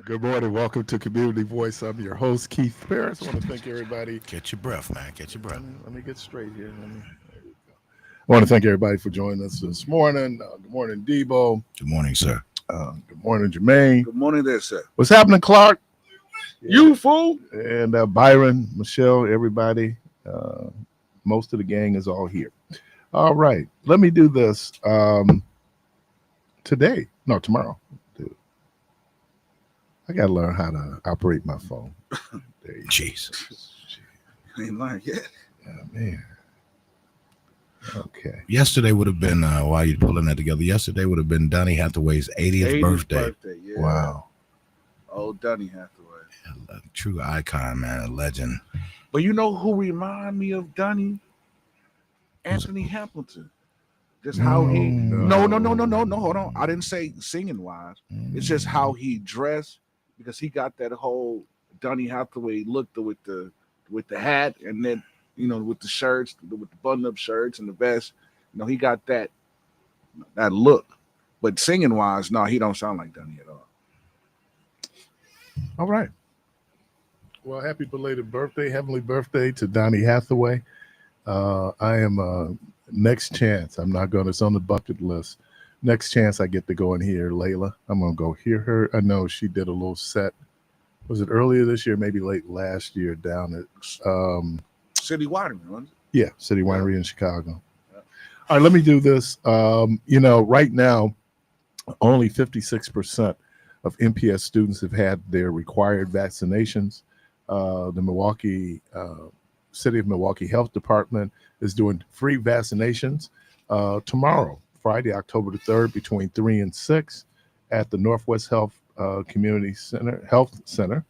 Good morning. Welcome to Community Voice. I'm your host, Keith Parris. I want to thank everybody. Catch your breath, man. Catch your breath. Let me get straight here. There we go. I want to thank everybody for joining us this morning. Good morning, Debo. Good morning, sir. Good morning, Jermaine. Good morning there, sir. What's happening, Clark? You fool. And Byron, Michelle, everybody. Uh, most of the gang is all here. All right. Let me do this today. No, tomorrow. Dude, I got to learn how to operate my phone. There you go. Jesus. Ain't lying yet. Yeah, man. Okay. Yesterday would have been, while you're pulling that together, yesterday would have been Donny Hathaway's 80th birthday. Yeah. Wow. Old Donny Hathaway. A true icon, man. A legend. But you know who remind me of Donny? Anthony Hamilton. Just how he no. Hold on. I didn't say singing wise. It's just how he dressed, because he got that whole Donny Hathaway look with the hat, and then with the shirts, with the button up shirts and the vest. He got that look. But singing wise, no, he don't sound like Donny at all. All right. Well, happy belated birthday, heavenly birthday to Donny Hathaway. I am next chance. I'm not going. It's on the bucket list. Next chance I get to go and hear Layla. I'm going to go hear her. I know she did a little set. Was it earlier this year? Maybe late last year down at City Winery, wasn't it? Yeah, City Winery in Chicago. Yeah. All right, let me do this. Right now, only 56% of MPS students have had their required vaccinations. The Milwaukee City of Milwaukee Health Department is doing free vaccinations tomorrow, Friday, October the 3rd, between 3 and 6 at the Northwest Health Health Center.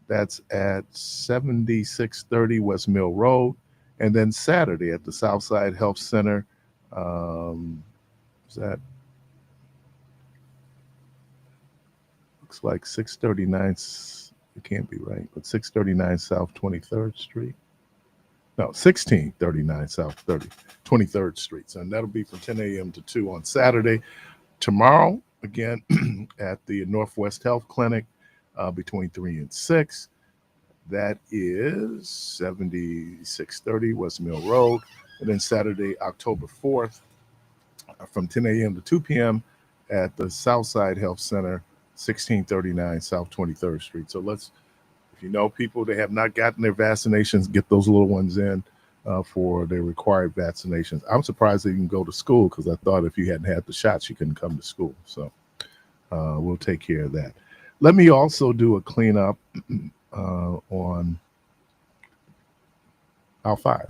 That's at 7630 West Mill Road. And then Saturday at the Southside Health Center. Is that? Looks like 639. It can't be right, but 639 South 23rd Street. No, 1639 South 23rd Street. And that'll be from 10 a.m. to 2 on Saturday. Tomorrow, again, at the Northwest Health Clinic between 3 and 6. That is 7630 West Mill Road. And then Saturday, October 4th, from 10 a.m. to 2 p.m. at the Southside Health Center, 1639 South 23rd Street. So if you know people that have not gotten their vaccinations, get those little ones in for their required vaccinations. I'm surprised they can go to school, because I thought if you hadn't had the shots, you couldn't come to school. So we'll take care of that. Let me also do a cleanup on aisle 5.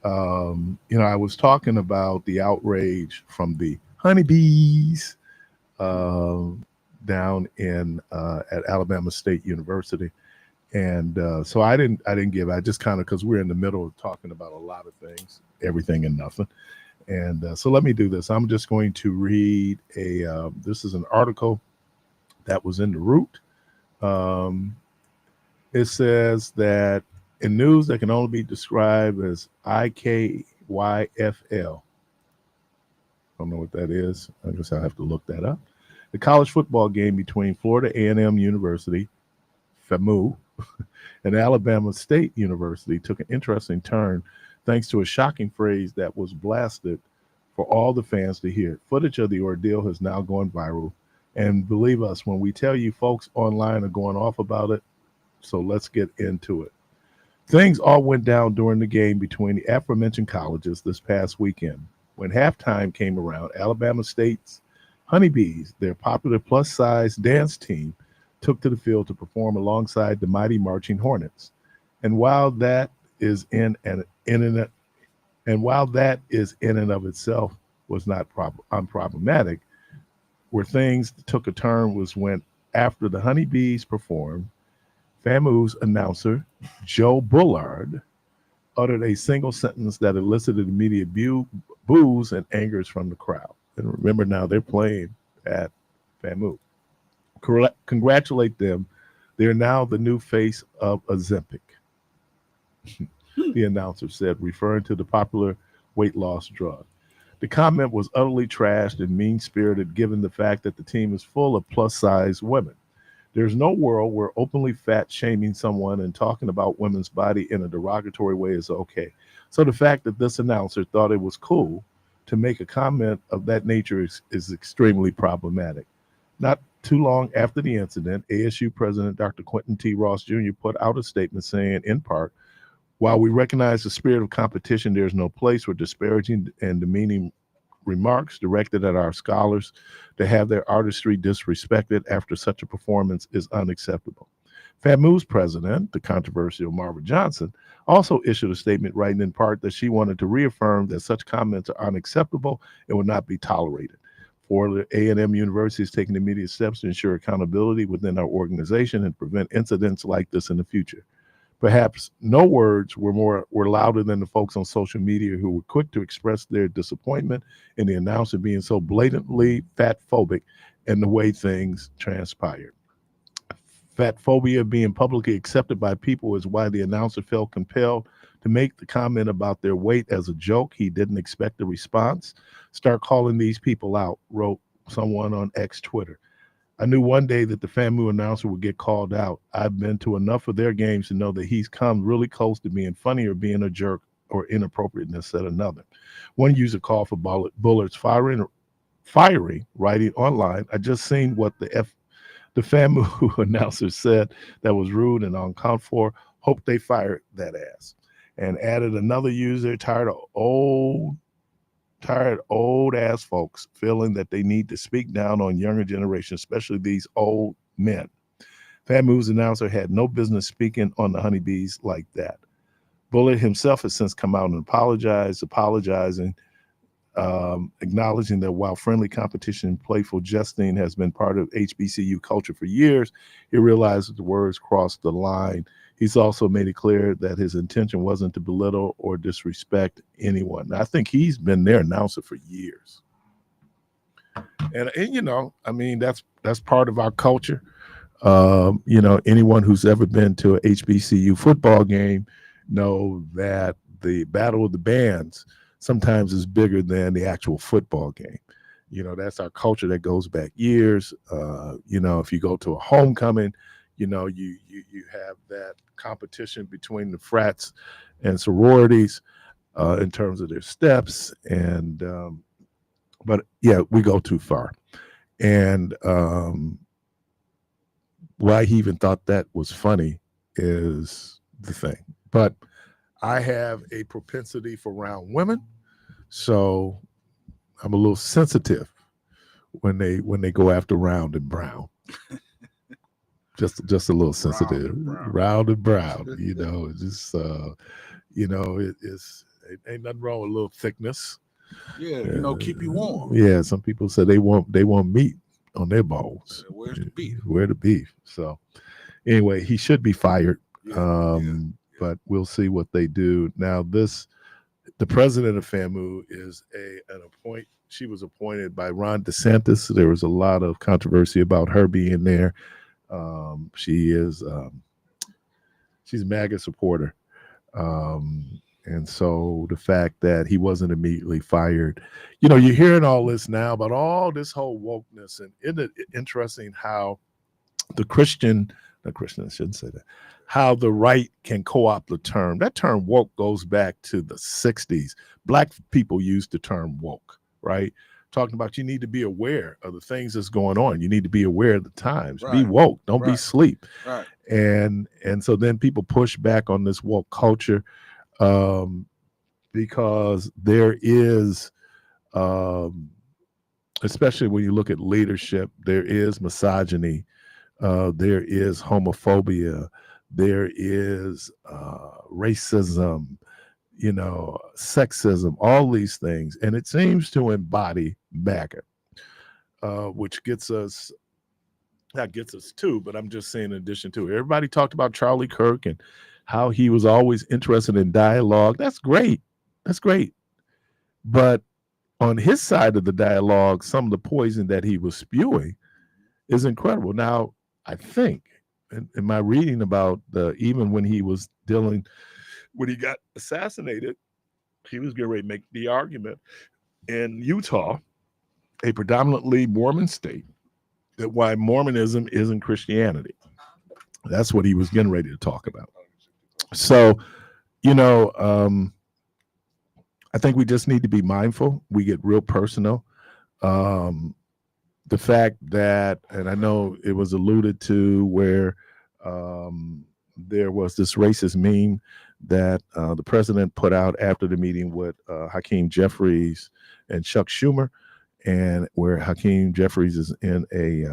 I was talking about the outrage from the honeybees down at Alabama State University, and so I didn't give. I just kind of, because we're in the middle of talking about a lot of things, everything and nothing, and so let me do this. I'm just going to read this is an article that was in the Root. It says that in news that can only be described as IKYFL. Don't know what that is. I guess I'll have to look that up. The college football game between Florida A&M University, FAMU, and Alabama State University took an interesting turn thanks to a shocking phrase that was blasted for all the fans to hear. Footage of the ordeal has now gone viral. And believe us, when we tell you, folks online are going off about it. So let's get into it. Things all went down during the game between the aforementioned colleges this past weekend. When halftime came around, Alabama State's Honeybees, their popular plus-size dance team, took to the field to perform alongside the mighty Marching Hornets. And while that is in and of itself was not unproblematic, where things took a turn was when, after the Honeybees performed, FAMU's announcer, Joe Bullard, uttered a single sentence that elicited immediate boos and angers from the crowd. And remember, now they're playing at FAMU. Congratulate them. They're now the new face of Ozempic, the announcer said, referring to the popular weight loss drug. The comment was utterly trashed and mean-spirited, given the fact that the team is full of plus-size women. There's no world where openly fat shaming someone and talking about women's body in a derogatory way is okay. So the fact that this announcer thought it was cool to make a comment of that nature is extremely problematic. Not too long after the incident, ASU President Dr. Quentin T. Ross Jr. put out a statement saying, in part, while we recognize the spirit of competition, there is no place for disparaging and demeaning remarks directed at our scholars. To have their artistry disrespected after such a performance is unacceptable. FAMU's president, the controversial Marva Johnson, also issued a statement writing in part that she wanted to reaffirm that such comments are unacceptable and will not be tolerated. For the A&M University is taking immediate steps to ensure accountability within our organization and prevent incidents like this in the future. Perhaps no words were louder than the folks on social media who were quick to express their disappointment in the announcer being so blatantly fat phobic and the way things transpired. Fat phobia being publicly accepted by people is why the announcer felt compelled to make the comment about their weight as a joke. He didn't expect a response. Start calling these people out, wrote someone on X Twitter. I knew one day that the FAMU announcer would get called out. I've been to enough of their games to know that he's come really close to being funny or being a jerk or inappropriateness, said another. One user called for Bullard's firing, writing online. I just seen what the FAMU announcer said that was rude and uncalled for. Hope they fire that ass. And added another user, tired old ass folks feeling that they need to speak down on younger generations, especially these old men. FAMU's announcer had no business speaking on the honeybees like that. Bullard himself has since come out and apologizing, acknowledging that while friendly competition and playful jesting has been part of HBCU culture for years, he realized that the words crossed the line. He's also made it clear that his intention wasn't to belittle or disrespect anyone. Now, I think he's been their announcer for years. And I mean, that's part of our culture. Anyone who's ever been to a HBCU football game know that the battle of the bands sometimes is bigger than the actual football game. That's our culture that goes back years. If you go to a homecoming, you have that competition between the frats and sororities in terms of their steps. And but yeah, we go too far. And why he even thought that was funny is the thing. But I have a propensity for round women, so I'm a little sensitive when they go after round and brown. just a little sensitive. Round and brown. It's just it ain't nothing wrong with a little thickness. Yeah, keep you warm. Yeah, some people say they want meat on their bones. Where's the beef? Where the beef? So anyway, he should be fired. But we'll see what they do. Now, the president of FAMU is she was appointed by Ron DeSantis. There was a lot of controversy about her being there. She's a MAGA supporter. And so the fact that he wasn't immediately fired, you're hearing all this now about all this whole wokeness, and isn't it interesting how I shouldn't say that, how the right can co-opt the term. That term woke goes back to the 60s. Black people used the term woke, right? Talking about you need to be aware of the things that's going on. You need to be aware of the times. Right. Be woke. Don't be sleep. Right. And so then people push back on this woke culture because there is, especially when you look at leadership, there is misogyny. There is homophobia. There is racism, sexism, all these things. And it seems to embody MAGA, which not gets us too, but I'm just saying in addition to it. Everybody talked about Charlie Kirk and how he was always interested in dialogue. That's great. That's great. But on his side of the dialogue, some of the poison that he was spewing is incredible. Now, I think, in my reading about even when he was when he got assassinated, he was getting ready to make the argument in Utah, a predominantly Mormon state, why Mormonism isn't Christianity. That's what he was getting ready to talk about. So, I think we just need to be mindful. We get real personal. The fact that, and I know it was alluded to where there was this racist meme that the president put out after the meeting with Hakeem Jeffries and Chuck Schumer, and where Hakeem Jeffries is in a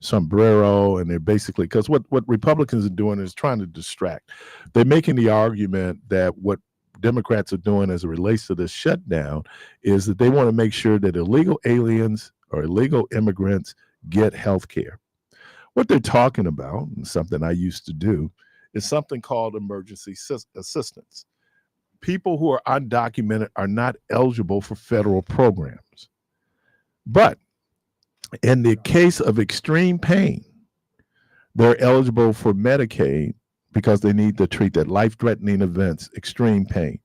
sombrero, and they're basically, because what Republicans are doing is trying to distract. They're making the argument that what Democrats are doing as it relates to this shutdown is that they want to make sure that illegal aliens or illegal immigrants get health care. What they're talking about, and something I used to do, is something called emergency assistance. People who are undocumented are not eligible for federal programs. But in the case of extreme pain, they're eligible for Medicaid because they need to treat that life-threatening events, extreme pain.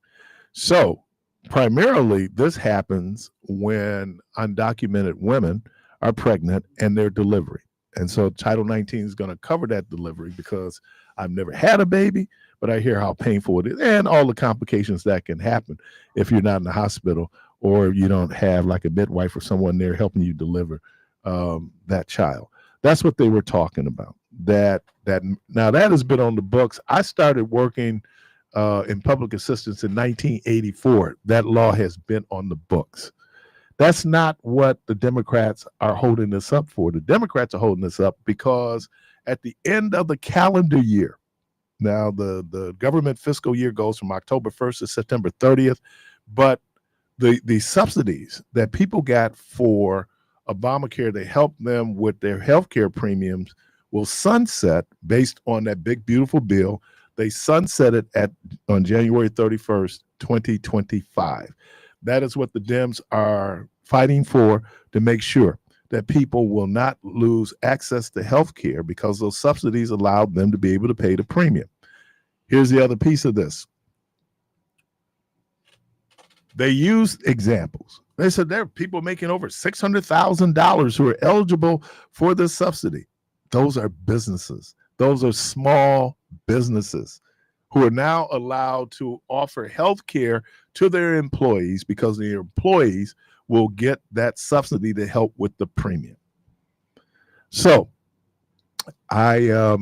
So primarily this happens when undocumented women are pregnant and they're delivering. And so Title 19 is going to cover that delivery, because I've never had a baby, but I hear how painful it is and all the complications that can happen if you're not in the hospital or you don't have like a midwife or someone there helping you deliver that child. That's what they were talking about. That now that has been on the books. I started working in public assistance in 1984. That law has been on the books. That's not what the Democrats are holding this up for. The Democrats are holding this up because at the end of the calendar year, now the government fiscal year goes from October 1st to September 30th, but the subsidies that people got for Obamacare to help them with their health care premiums will sunset based on that big, beautiful bill. They sunset it on January 31st, 2025. That is what the Dems are fighting for, to make sure that people will not lose access to health care because those subsidies allowed them to be able to pay the premium. Here's the other piece of this. They used examples. They said there are people making over $600,000 who are eligible for this subsidy. Those are businesses. Those are small businesses who are now allowed to offer health care to their employees because their employees will get that subsidy to help with the premium. So I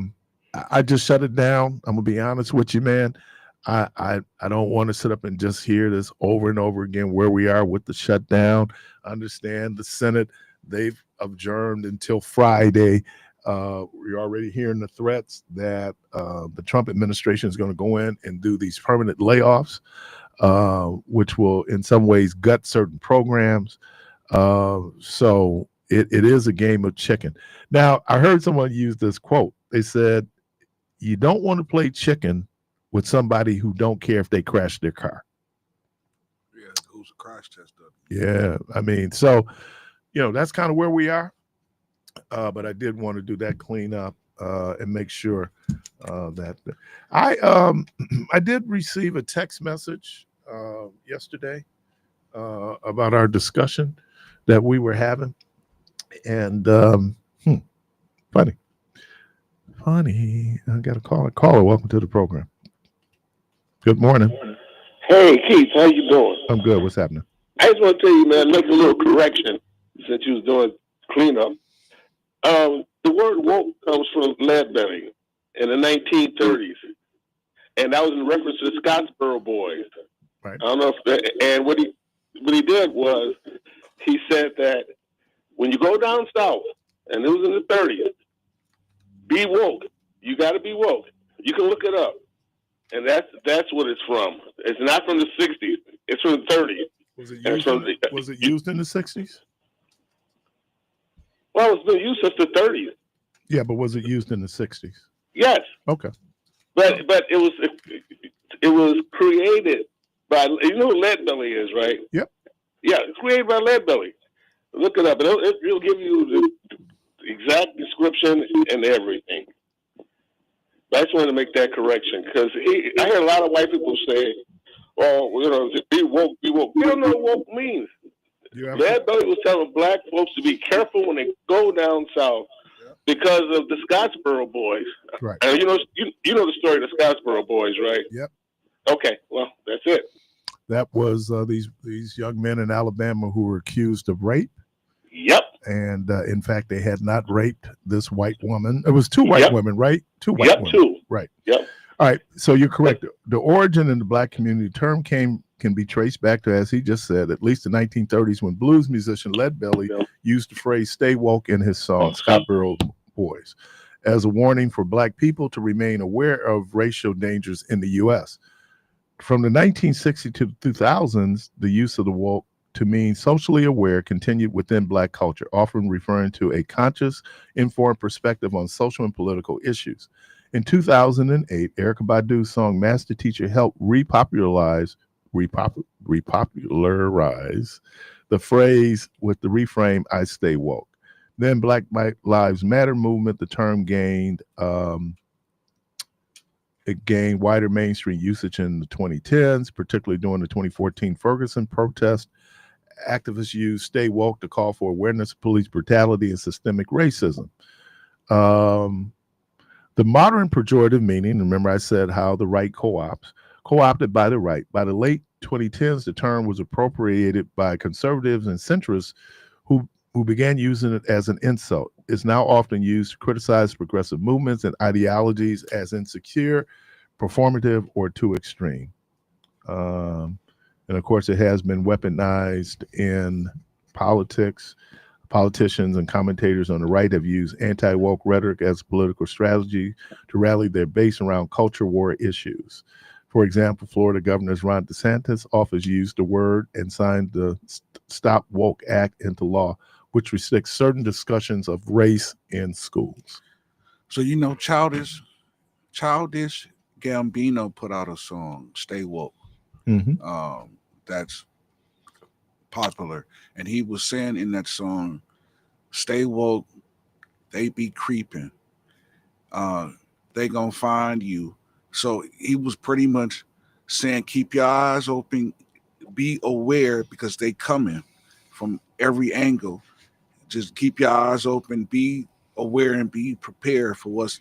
just shut it down. I'm gonna be honest with you, man. I don't want to sit up and just hear this over and over again where we are with the shutdown. I understand the Senate, they've adjourned until Friday. We're already hearing the threats that the Trump administration is going to go in and do these permanent layoffs, which will in some ways gut certain programs. So it is a game of chicken. Now, I heard someone use this quote. They said, you don't want to play chicken with somebody who don't care if they crash their car. Yeah, who's a crash tester. Yeah, I mean, so, that's kind of where we are. But I did want to do that cleanup and make sure that I did receive a text message yesterday about our discussion that we were having, and funny. I got a caller. Welcome to the program. Good morning. Hey, Keith, how you doing? I'm good. What's happening? I just want to tell you, man, make a little correction since you was doing cleanup. The word woke comes from Leadbelly in the 1930s, and that was in reference to the Scottsboro boys. Right. I don't know and what he did was he said that when you go down south, and it was in the 30s, be woke. You got to be woke. You can look it up, and that's what it's from. It's not from the 60s. It's from the 30s. Was it used in the 60s? Well, it's been used since the 30s. Yeah, but was it used in the 60s? Yes. Okay. But it was created by, you know who Leadbelly is, right? Yep. Yeah, it's created by Leadbelly. Look it up. It'll give you the exact description and everything. But I just wanted to make that correction because I hear a lot of white people say, "Oh, be woke, be woke." They don't know what woke means. Lead Belly was telling black folks to be careful when they go down south because of the Scottsboro boys. Right. And you know the story of the Scottsboro boys, right? Yep. Okay, well, that's it. That was these young men in Alabama who were accused of rape. Yep. And in fact, they had not raped this white woman. It was two white women, right? Two white women. Two. Right. Yep. All right. So you're correct. The origin in the black community term can be traced back to, as he just said, at least the 1930s when blues musician Lead Belly used the phrase "stay woke" in his song "Scottsboro Boys" as a warning for black people to remain aware of racial dangers in the U.S. From the 1960s to the 2000s, the use of the woke to mean socially aware continued within black culture, often referring to a conscious, informed perspective on social and political issues. In 2008, Erykah Badu's song Master Teacher helped repopularize the phrase with the reframe, I stay woke. Then Black Lives Matter movement, the term gained wider mainstream usage in the 2010s, particularly during the 2014 Ferguson protest. Activists used stay woke to call for awareness of police brutality and systemic racism. The modern pejorative meaning, remember I said how the right co-opted by the right. By the late 2010s, the term was appropriated by conservatives and centrists who began using it as an insult. It's now often used to criticize progressive movements and ideologies as insecure, performative, or too extreme. And of course, it has been weaponized in politics. Politicians and commentators on the right have used anti-woke rhetoric as a political strategy to rally their base around culture war issues. For example, Florida Governor Ron DeSantis offers used the word and signed the Stop Woke Act into law, which restricts certain discussions of race in schools. So, Childish Gambino put out a song, Stay Woke. Mm-hmm. That's popular. And he was saying in that song, stay woke, they be creeping. They gonna find you. So he was pretty much saying, keep your eyes open, be aware because they coming from every angle. Just keep your eyes open, be aware and be prepared for what's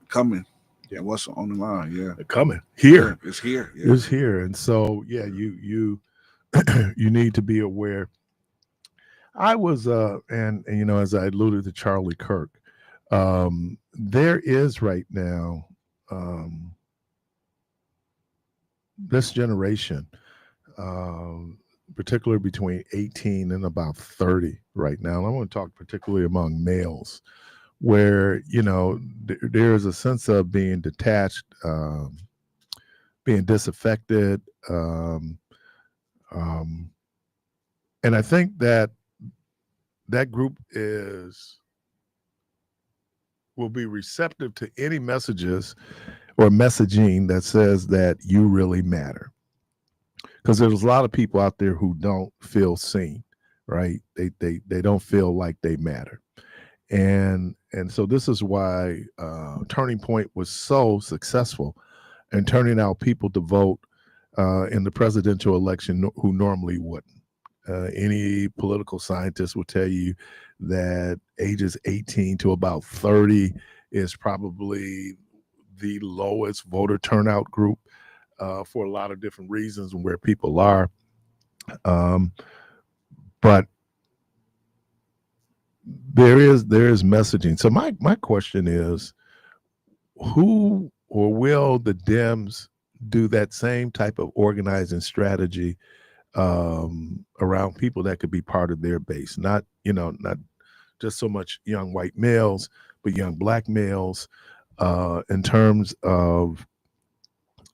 coming. Yeah, what's on the line? Yeah, they're coming here. Yeah, it's here. Yeah. It's here, and so you you need to be aware. I was and as I alluded to Charlie Kirk, there is right now this generation, particularly between 18 and about 30 right now. And I want to talk particularly among males, where there is a sense of being detached, being disaffected, and I think that group will be receptive to any messages or messaging that says that you really matter, because there's a lot of people out there who don't feel seen, right? They don't feel like they matter. And so this is why Turning Point was so successful in turning out people to vote in the presidential election who normally wouldn't. Any political scientist will tell you that ages 18 to about 30 is probably the lowest voter turnout group for a lot of different reasons and where people are. But there is messaging. So my question is, who or will the Dems do that same type of organizing strategy around people that could be part of their base? Not just so much young white males, but young black males, in terms of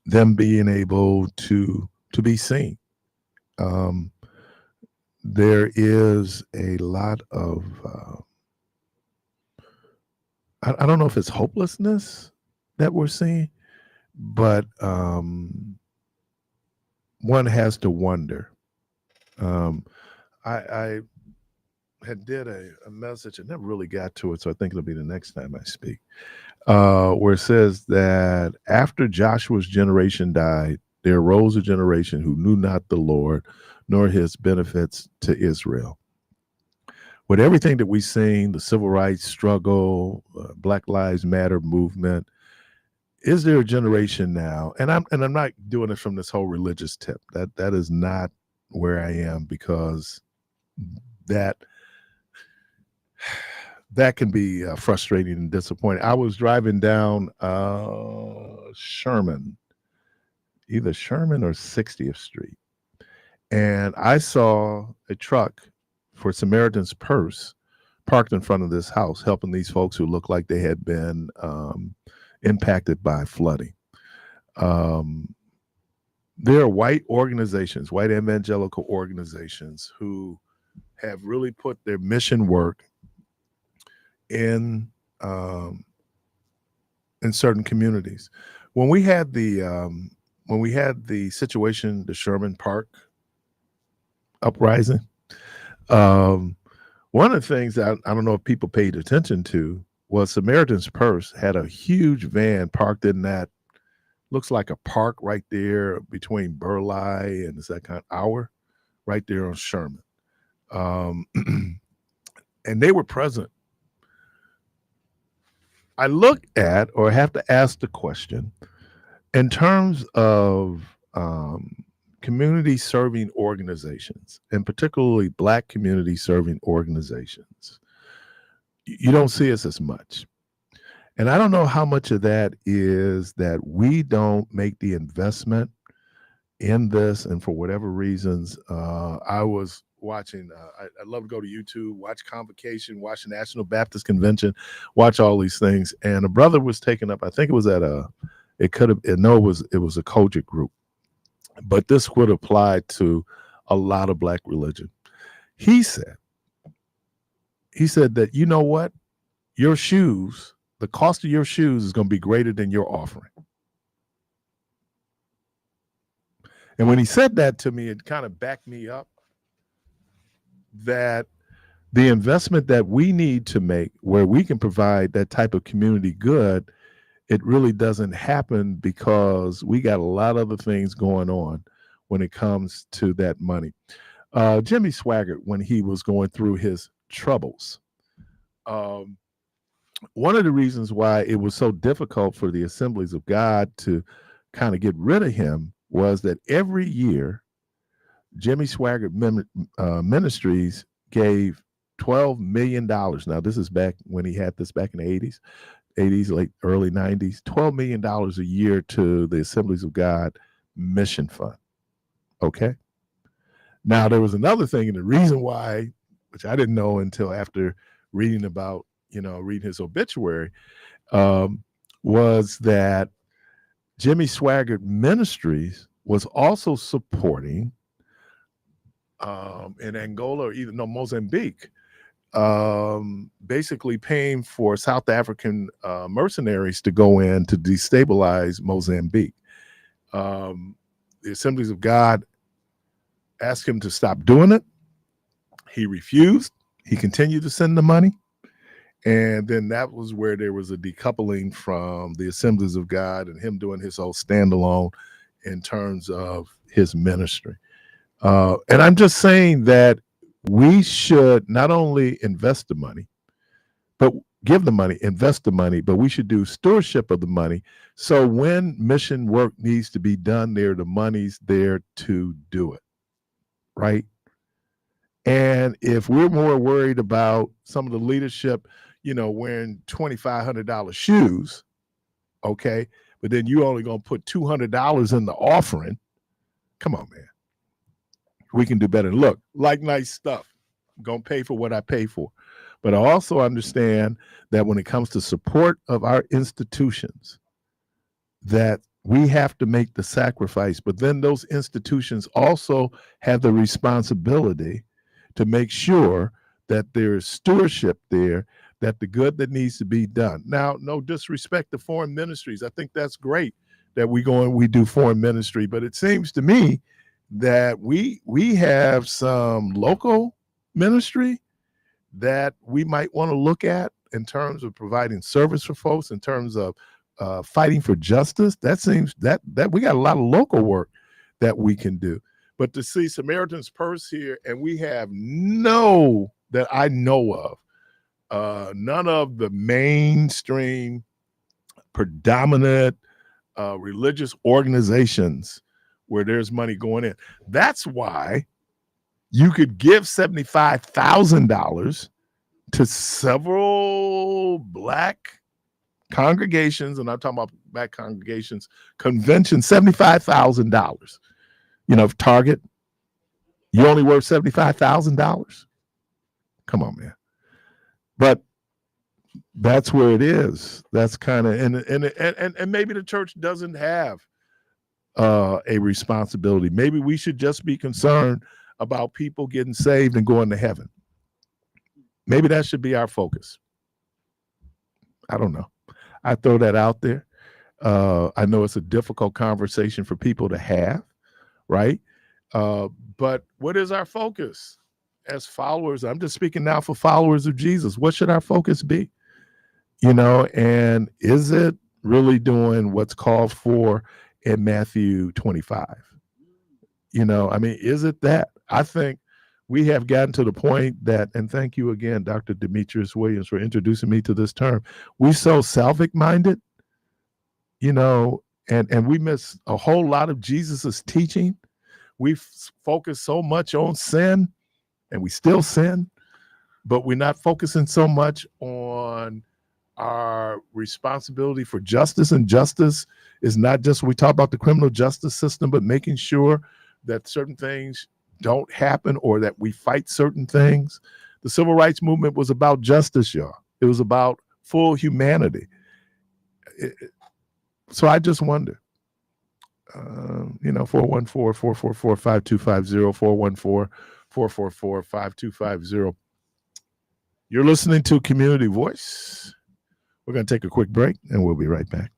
them being able to be seen. There is a lot of I don't know if it's hopelessness that we're seeing, but one has to wonder. I had did a message and never really got to it, so I think it'll be the next time I speak, where it says that after Joshua's generation died, there arose a generation who knew not the Lord, nor his benefits to Israel. With everything that we've seen, the civil rights struggle, Black Lives Matter movement, is there a generation now? And I'm not doing it from this whole religious tip. That is not where I am, because that can be frustrating and disappointing. I was driving down Sherman, either Sherman or 60th Street, and I saw a truck for Samaritan's Purse parked in front of this house, helping these folks who looked like they had been impacted by flooding. There are white organizations, white evangelical organizations, who have really put their mission work in certain communities. When we had the situation, the Sherman Park uprising, one of the things that I don't know if people paid attention to was Samaritan's Purse had a huge van parked in that, looks like a park right there between Burleigh and Hour, right there on Sherman. And they were present. I look at, or have to ask the question, in terms of community serving organizations, and particularly Black community serving organizations, you don't see us as much. And I don't know how much of that is that we don't make the investment in this, and for whatever reasons, I was watching, I love to go to YouTube, watch Convocation, watch the National Baptist Convention, watch all these things. And a brother was taken up, I think it was at it was a Kojic group, but this would apply to a lot of Black religion. He said that, you know what, your shoes, the cost of your shoes is going to be greater than your offering. And when he said that to me, it kind of backed me up, that the investment that we need to make where we can provide that type of community good, it really doesn't happen, because we got a lot of other things going on when it comes to that money. Jimmy Swaggart, when he was going through his troubles, one of the reasons why it was so difficult for the Assemblies of God to kind of get rid of him was that every year Jimmy Swaggart Ministries gave $12 million. Now, this is back when he had this back in the 80s, late early 90s, $12 million a year to the Assemblies of God Mission Fund. Okay. Now, there was another thing, and the reason why, which I didn't know until after reading about, reading his obituary, was that Jimmy Swaggart Ministries was also supporting in Angola, or Mozambique, basically paying for South African mercenaries to go in to destabilize Mozambique. The Assemblies of God asked him to stop doing it. He refused. He continued to send the money. And then that was where there was a decoupling from the Assemblies of God and him doing his whole standalone in terms of his ministry. And I'm just saying that we should not only invest the money, but give the money, invest the money, but we should do stewardship of the money. So when mission work needs to be done there, the money's there to do it, right? And if we're more worried about some of the leadership, wearing $2,500 shoes, okay, but then you only going to put $200 in the offering, come on, man. We can do better. Look, like nice stuff. I'm going to pay for what I pay for. But I also understand that when it comes to support of our institutions, that we have to make the sacrifice. But then those institutions also have the responsibility to make sure that there is stewardship there, that the good that needs to be done. Now, no disrespect to foreign ministries. I think that's great that we do foreign ministry, but it seems to me that we have some local ministry that we might want to look at in terms of providing service for folks, in terms of fighting for justice. That seems that we got a lot of local work that we can do. But to see Samaritan's Purse here, and we have no, that I know of, none of the mainstream predominant religious organizations where there's money going in. That's why you could give $75,000 to several black congregations, and I'm talking about black congregations, convention, $75,000. You know, Target, you only worth $75,000. Come on, man. But that's where it is. That's kind of, and maybe the church doesn't have a responsibility. Maybe we should just be concerned about people getting saved and going to heaven. Maybe that should be our focus. I don't know. I throw that out there. I know it's a difficult conversation for people to have, right? But what is our focus as followers? I'm just speaking now for followers of Jesus. What should our focus be? You know, and is it really doing what's called for in Matthew 25? You know, I mean, is it that? I think we have gotten to the point that, and thank you again, Dr. Demetrius Williams, for introducing me to this term. We so selfic minded, you know, and we miss a whole lot of Jesus's teaching. We focus so much on sin, and we still sin, but we're not focusing so much on our responsibility for justice. And justice is not just, we talk about the criminal justice system, but making sure that certain things don't happen or that we fight certain things. The civil rights movement was about justice, y'all. It was about full humanity. So I just wonder, you know, 414-444-5250, 414-444-5250. You're listening to Community Voice. We're going to take a quick break, and we'll be right back.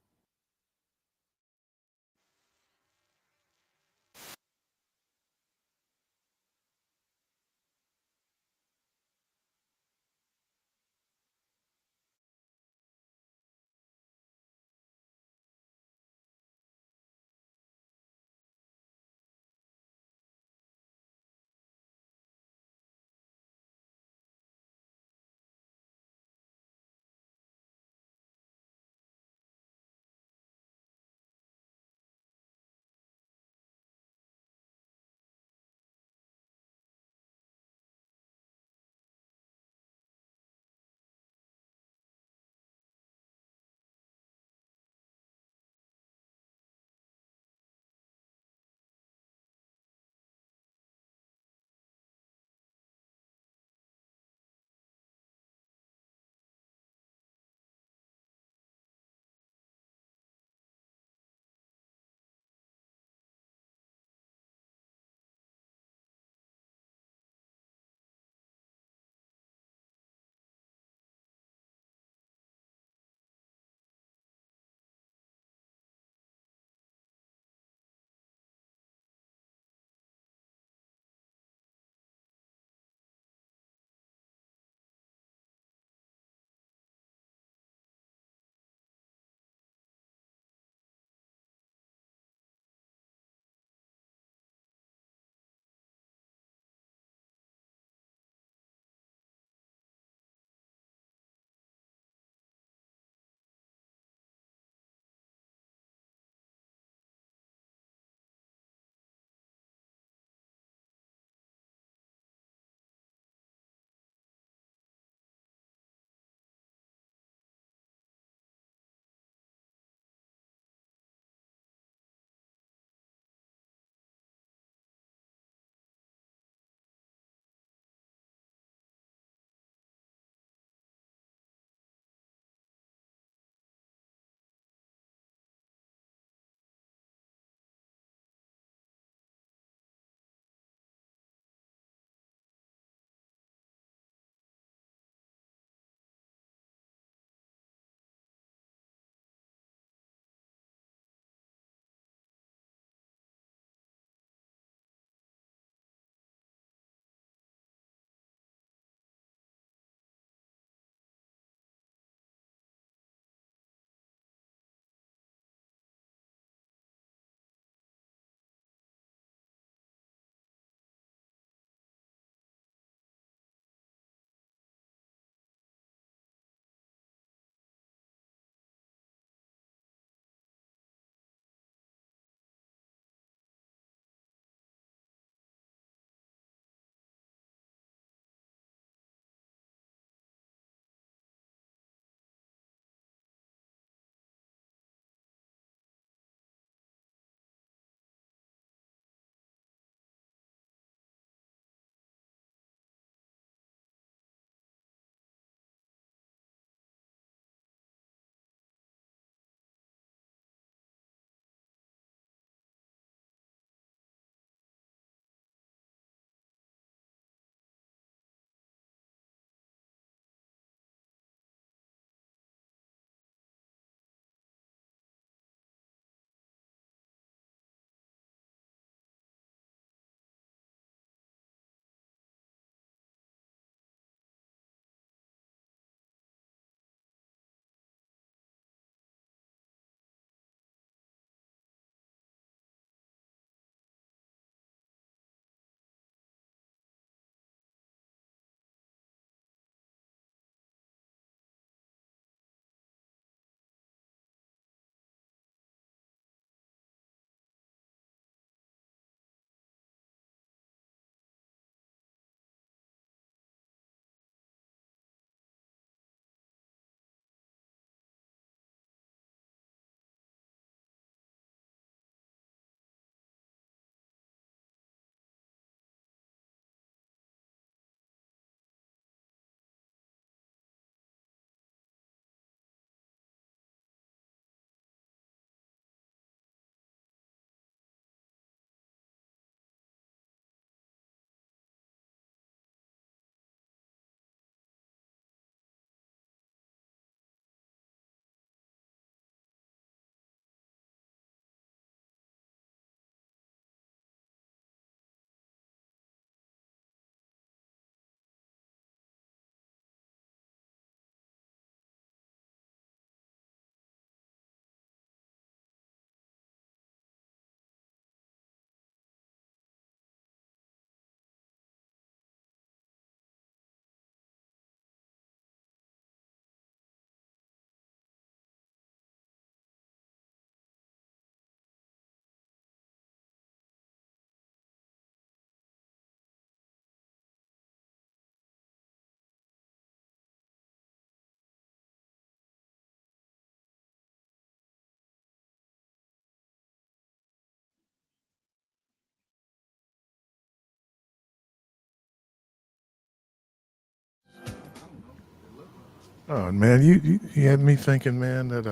Oh man, you had me thinking, man, that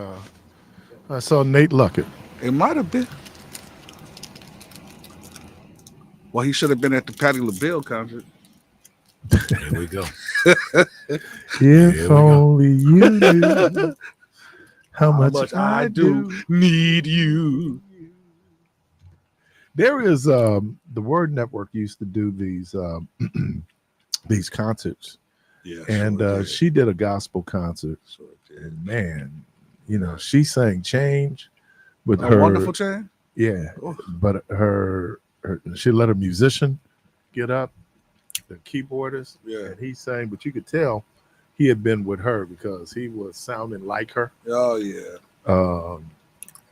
I saw Nate Luckett. It might have been. Well, he should have been at the Patti LaBelle concert. Here we go. If Here we go. only you knew how much I do. need you. There is the Word Network used to do these concerts, Yeah, and she did a gospel concert. And man, you know, she sang "Change" with a her wonderful change. yeah, Oh. but her she let a musician get up, the keyboardist, Yeah. and he sang, but you could tell he had been with her because he was sounding like her. Oh yeah.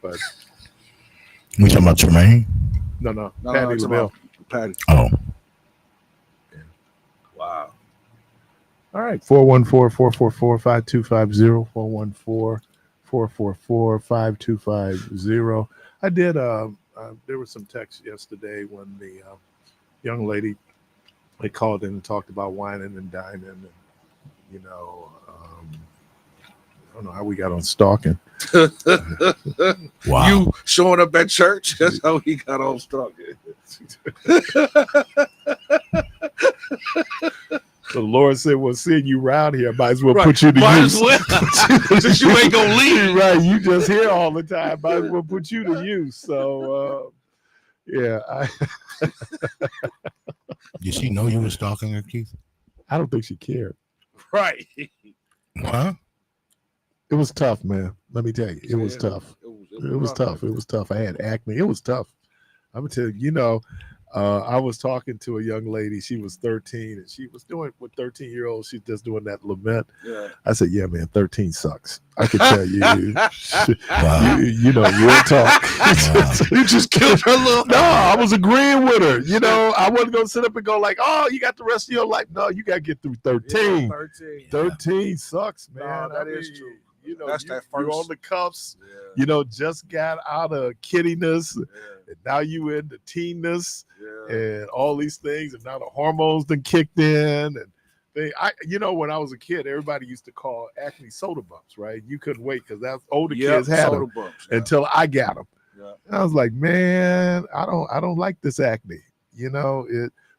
But We talking about Tremaine? no, No, Patti it's LaBelle. about Patty. Oh, Wow. All right, 414-444-5250, 414-444-5250. I did, there was some text yesterday when the young lady, they called in and talked about whining and dining and, you know, I don't know how we got on stalking. wow. You showing up at church? That's how he got on stalking. The Lord said, well, seeing you around here, I might as well Right. put you to Might use. as well. Since you ain't gonna leave. Right, you just here all the time. Might as well put you to use. So, yeah, Did she know you were stalking her, Keith? I don't think she cared. Right. Huh? It was tough, man. Let me tell you, it was Yeah, tough. It It was tough. It was tough. I had acne. It was tough. I'm gonna tell you, you know, I was talking to a young lady. She was 13, and she was doing what 13-year-olds. She's just doing that lament. Yeah. I said, "Yeah, man, 13 sucks." I could tell you. Wow. You know, real talk. Wow. You just killed her little. No, I was agreeing with her. You know, I wasn't gonna sit up and go like, "Oh, you got the rest of your life." No, you gotta get through 13. 13. 13 sucks, man. No, that I is mean, true. You know, That's you, that you're first- on the cuffs. Yeah. You know, just got out of kiddiness, Yeah. and now you in the teenness, Yeah. and all these things, and now the hormones done kicked in, and you know, when I was a kid, everybody used to call acne soda bumps, right? You couldn't wait because that's older kids had soda them bumps. Yeah. until I got them. Yeah. And I was like, man, I don't like this acne, you know.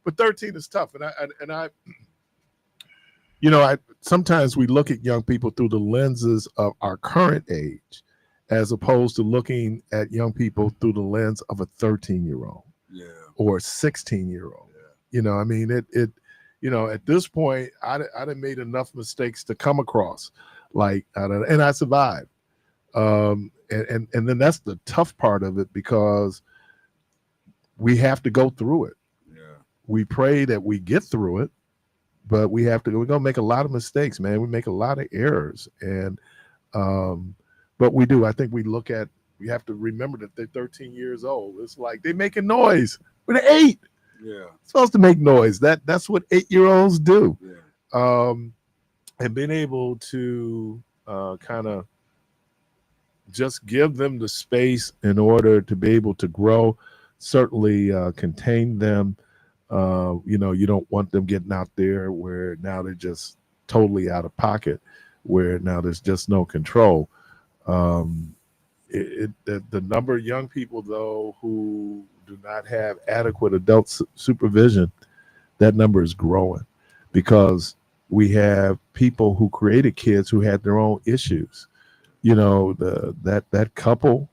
But 13 is tough, and I you know, sometimes we look at young people through the lenses of our current age, as opposed to looking at young people through the lens of a 13-year-old Yeah. or a 16-year-old. Yeah. You know, I mean, you know, at this point, I'd have made enough mistakes to come across, like, and I survived. And then that's the tough part of it, because we have to go through it. Yeah. We pray that we get through it, but we're gonna make a lot of mistakes, man. We make a lot of errors, and but we do. I think we have to remember that they're 13 years old. It's like they're making noise. But they're 8. Yeah. Supposed to make noise. That's what 8-year-olds do. Yeah. And being able to kind of just give them the space in order to be able to grow, certainly contain them. You know, you don't want them getting out there where now they're just totally out of pocket, where now there's just no control. The number of young people, though, who do not have adequate adult supervision, that number is growing, because we have people who created kids who had their own issues. You know, that couple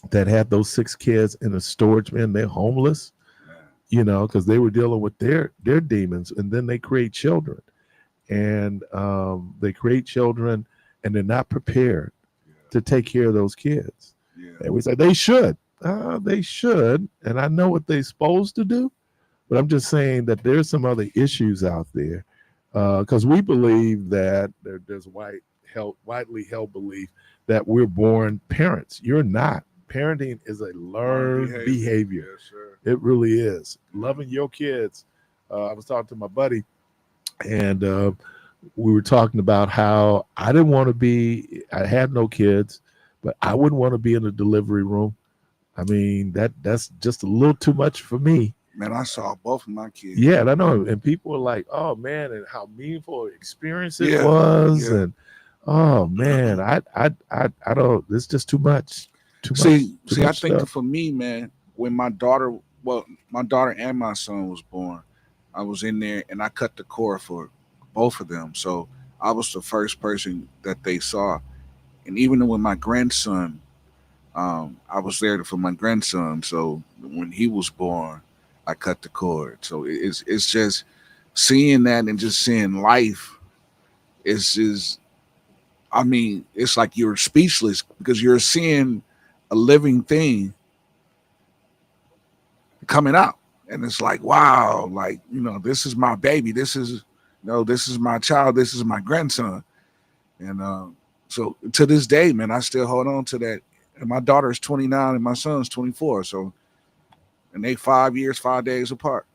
that had those 6 kids in a storage bin, they're homeless. You know, because they were dealing with their demons, and then they create children, and and they're not prepared to take care of those kids. Yeah. And we say they should, and I know what they're supposed to do, but I'm just saying that there's some other issues out there, because we believe that there's widely held belief that we're born parents. You're not. Parenting is a learned behavior. Yes, sir. It really is. Loving your kids. I was talking to my buddy, and we were talking about how I didn't want to be, I had no kids, but I wouldn't want to be in a delivery room. I mean, that's just a little too much for me. Man, I saw both of my kids. Yeah, and I know, and people were like, "Oh man," and how meaningful an experience it Yeah, was, yeah. and oh man, I don't. It's just too much, too See, I much think stuff. for me, man, when my daughter and my son was born, I was in there and I cut the cord for both of them. So I was the first person that they saw. And even with my grandson, I was there for my grandson. So when he was born, I cut the cord. So it's just seeing that and just seeing life. It's just, I mean, it's like you're speechless because you're seeing a living thing coming out, and it's like, wow, like, this is my baby. This is, this is my child. This is my grandson. And so to this day, man, I still hold on to that. And my daughter is 29 and my son's 24. So, and they 5 years, 5 days apart.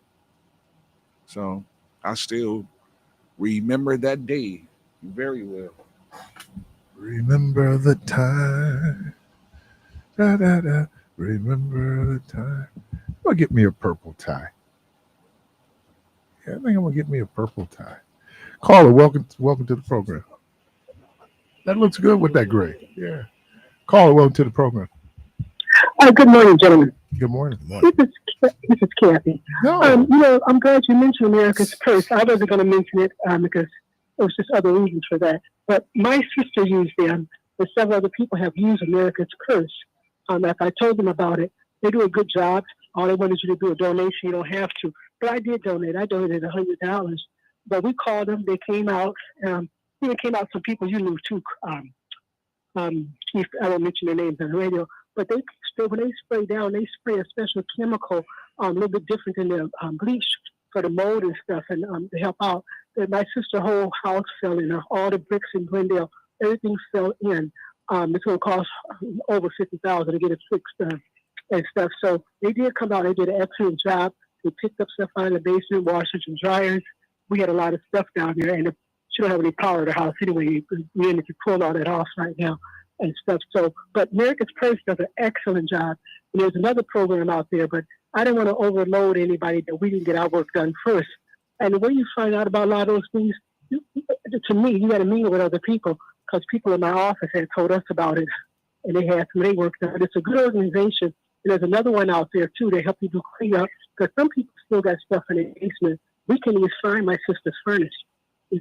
So I still remember that day very well. Remember the time. Da, da, da. Remember the time. I'm gonna get me a purple tie. Yeah, I think I'm gonna get me a purple tie. Caller, welcome to the program. That looks good with that gray. Yeah. Caller, welcome to the program. Good morning, gentlemen. Good morning. Good morning. This is Kathy. No. I'm glad you mentioned America's Purse. I wasn't going to mention it because there was just other reasons for that. But my sister used them, and several other people have used America's Purse. If I told them about it, they do a good job. All they wanted you to do a donation. You don't have to. But I did donate. I donated $100. But we called them. They came out. Even came out some people you knew too. Keith, I won't mention their names on the radio. But when they spray down, they spray a special chemical, a little bit different than the bleach for the mold and stuff, and to help out. And my sister's whole house fell in. All the bricks in Glendale, everything fell in. It's going to cost over $50,000 to get it fixed and stuff. So they did come out. They did an excellent job. They picked up stuff out of the basement, washers and dryers. We had a lot of stuff down there, and she don't have any power at the house anyway. We ended up pulling all that off right now and stuff. So, but America's Purse does an excellent job. And there's another program out there, but I didn't want to overload anybody that we didn't get our work done first. And the way you find out about a lot of those things, to me, you got to mingle with other people, because people in my office had told us about it, and they had some of their work done. It's a good organization. And there's another one out there too. They help you do cleanup, because some people still got stuff in the basement. We can even find my sister's furnace.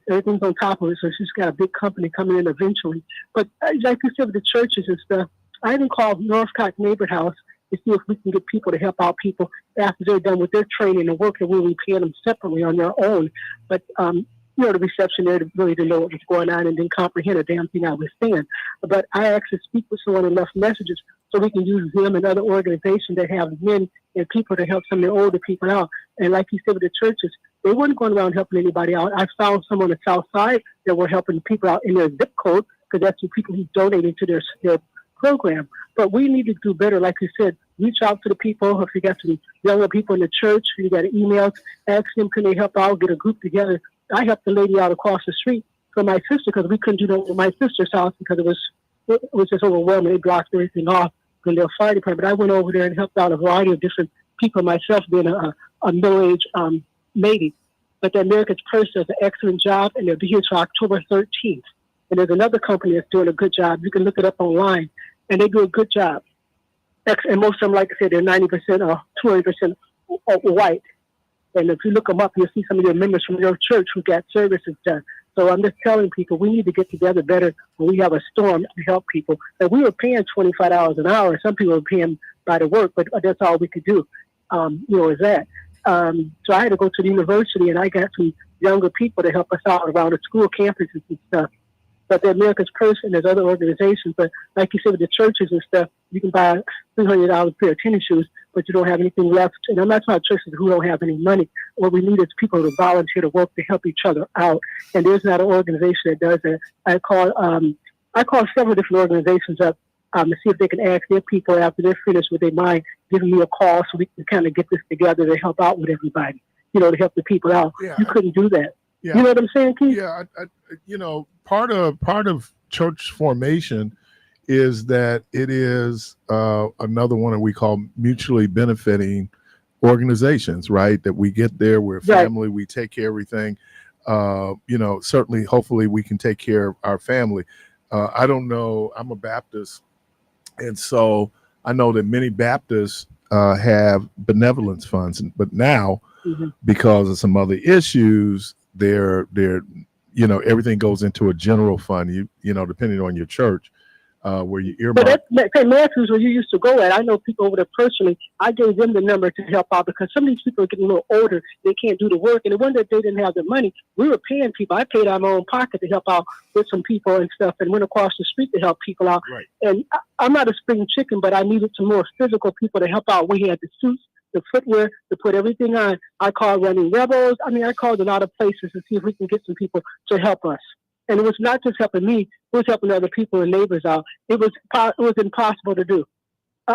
Everything's on top of it, so she's got a big company coming in eventually. But like you said, with the churches and stuff, I even called Northcott Neighbor House to see if we can get people to help out people after they're done with their training and work, and we'll be paying them separately on their own. But the reception there really didn't know what was going on and didn't comprehend a damn thing I was saying. But I actually speak with someone and left messages so we can use them and other organizations that have men and people to help some of the older people out. And like you said with the churches, they weren't going around helping anybody out. I found some on the south side that were helping people out in their zip code, because that's the people who donated to their program. But we need to do better. Like you said, reach out to the people. If you got some younger people in the church, you got emails, ask them, can they help out, get a group together. I helped the lady out across the street for my sister, because we couldn't do that with my sister's house because it was just overwhelming. They blocked everything off from their fire department. I went over there and helped out a variety of different people, myself being a middle-aged lady. But the America's Purse does an excellent job, and they'll be here till October 13th. And there's another company that's doing a good job. You can look it up online, and they do a good job. And most of them, like I said, they're 90% or 200% white. And if you look them up, you'll see some of your members from your church who got services done. So I'm just telling people, we need to get together better when we have a storm to help people. And we were paying $25 an hour. Some people were paying by the work, but that's all we could do, is that. So I had to go to the university, and I got some younger people to help us out around the school campuses and stuff. But the America's Purse and there's other organizations. But like you said, with the churches and stuff, you can buy $300 pair of tennis shoes, but you don't have anything left. And I'm not talking about churches who don't have any money. What we need is people to volunteer to work to help each other out. And there's not an organization that does that. I call several different organizations up to see if they can ask their people after they're finished with their mind, giving me a call so we can kind of get this together to help out with everybody, to help the people out. Yeah. You couldn't do that. Yeah. You know what I'm saying, Keith? Yeah, part of church formation is that it is another one that we call mutually benefiting organizations, right? That we get there, we're a Right. family, we take care of everything. Certainly, hopefully, we can take care of our family. I don't know. I'm a Baptist, and so I know that many Baptists have benevolence funds, but now Mm-hmm. because of some other issues, they're everything goes into a general fund. Depending on your church, where you So earmark. that's St. Matthew's where you used to go at. I know people over there personally. I gave them the number to help out because some of these people are getting a little older. They can't do the work. And the one that they didn't have the money, we were paying people. I paid out of my own pocket to help out with some people and stuff and went across the street to help people out. Right. And I'm not a spring chicken, but I needed some more physical people to help out. We had the suits, the footwear, to put everything on. I called Running Rebels. I called a lot of places to see if we can get some people to help us. And it was not just helping me; it was helping other people and neighbors out. It was impossible to do.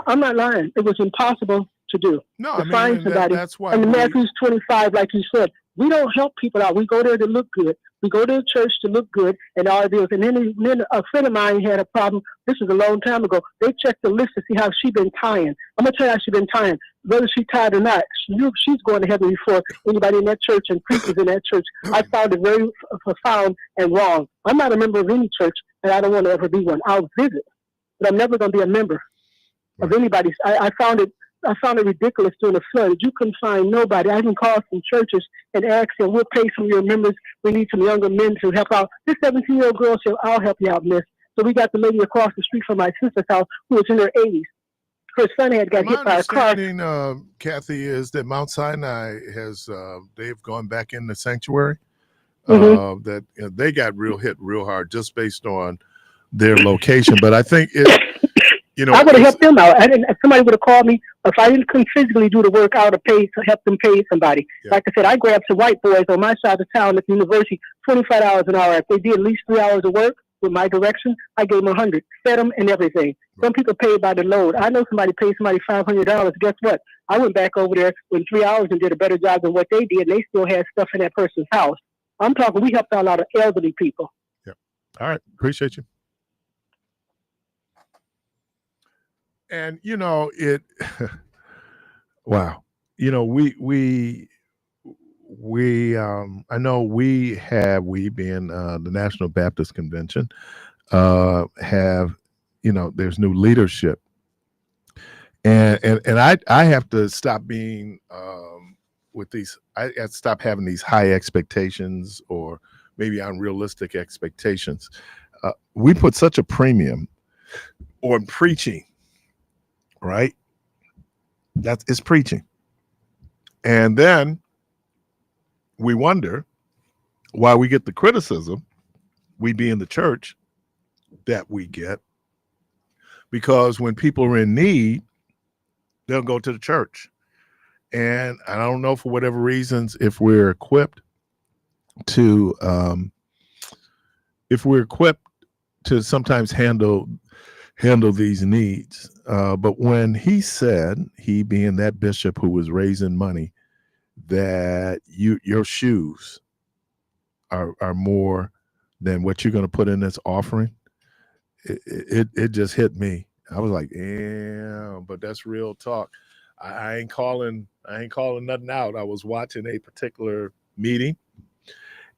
I'm not lying. It was impossible to do. No, To find somebody. that's why. And Matthew's 25, like you said, we don't help people out. We go there to look good. We go to the church to look good and all it is. And then a friend of mine had a problem. This was a long time ago. They checked the list to see how she'd been tying. I'm going to tell you how she's been tying. Whether she tied or not, she's going to heaven before anybody in that church and preachers in that church. I found it very profound and wrong. I'm not a member of any church, and I don't want to ever be one. I'll visit, but I'm never going to be a member of anybody's. I found it ridiculous during the flood. You couldn't find nobody. I even called some churches and asked them, we'll pay some of your members. We need some younger men to help out. This 17-year-old girl said, I'll help you out, miss. So we got the lady across the street from my sister's house who was in her 80s. Her son had got hit by a car. My understanding, Kathy, is that Mount Sinai they've gone back in the sanctuary. Mm-hmm. That they got hit real hard just based on their location. But I think I would have helped them out. If somebody would have called me, if I couldn't physically do the work, I would have paid to help them pay somebody. Yeah. Like I said, I grabbed some white boys on my side of town at the university, $25 an hour. If they did at least 3 hours of work with my direction, I gave them 100, fed them and everything. Right. Some people pay by the load. I know somebody paid somebody $500. Guess what? I went back over there in 3 hours and did a better job than what they did, and they still had stuff in that person's house. I'm talking, we helped out a lot of elderly people. Yeah. All right. Appreciate you. And wow. I know we being the National Baptist Convention have, there's new leadership. And I have to stop being with these. I have to stop having these high expectations or maybe unrealistic expectations. We put such a premium on preaching, right? It's preaching. And then we wonder why we get the criticism, we be in the church, that we get. Because when people are in need, they'll go to the church. And I don't know, for whatever reasons, if we're equipped to sometimes handle these needs. But when he said, he being that bishop who was raising money, that your shoes are more than what you're going to put in this offering, it just hit me. I was like, yeah, but that's real talk. I ain't calling nothing out. I was watching a particular meeting,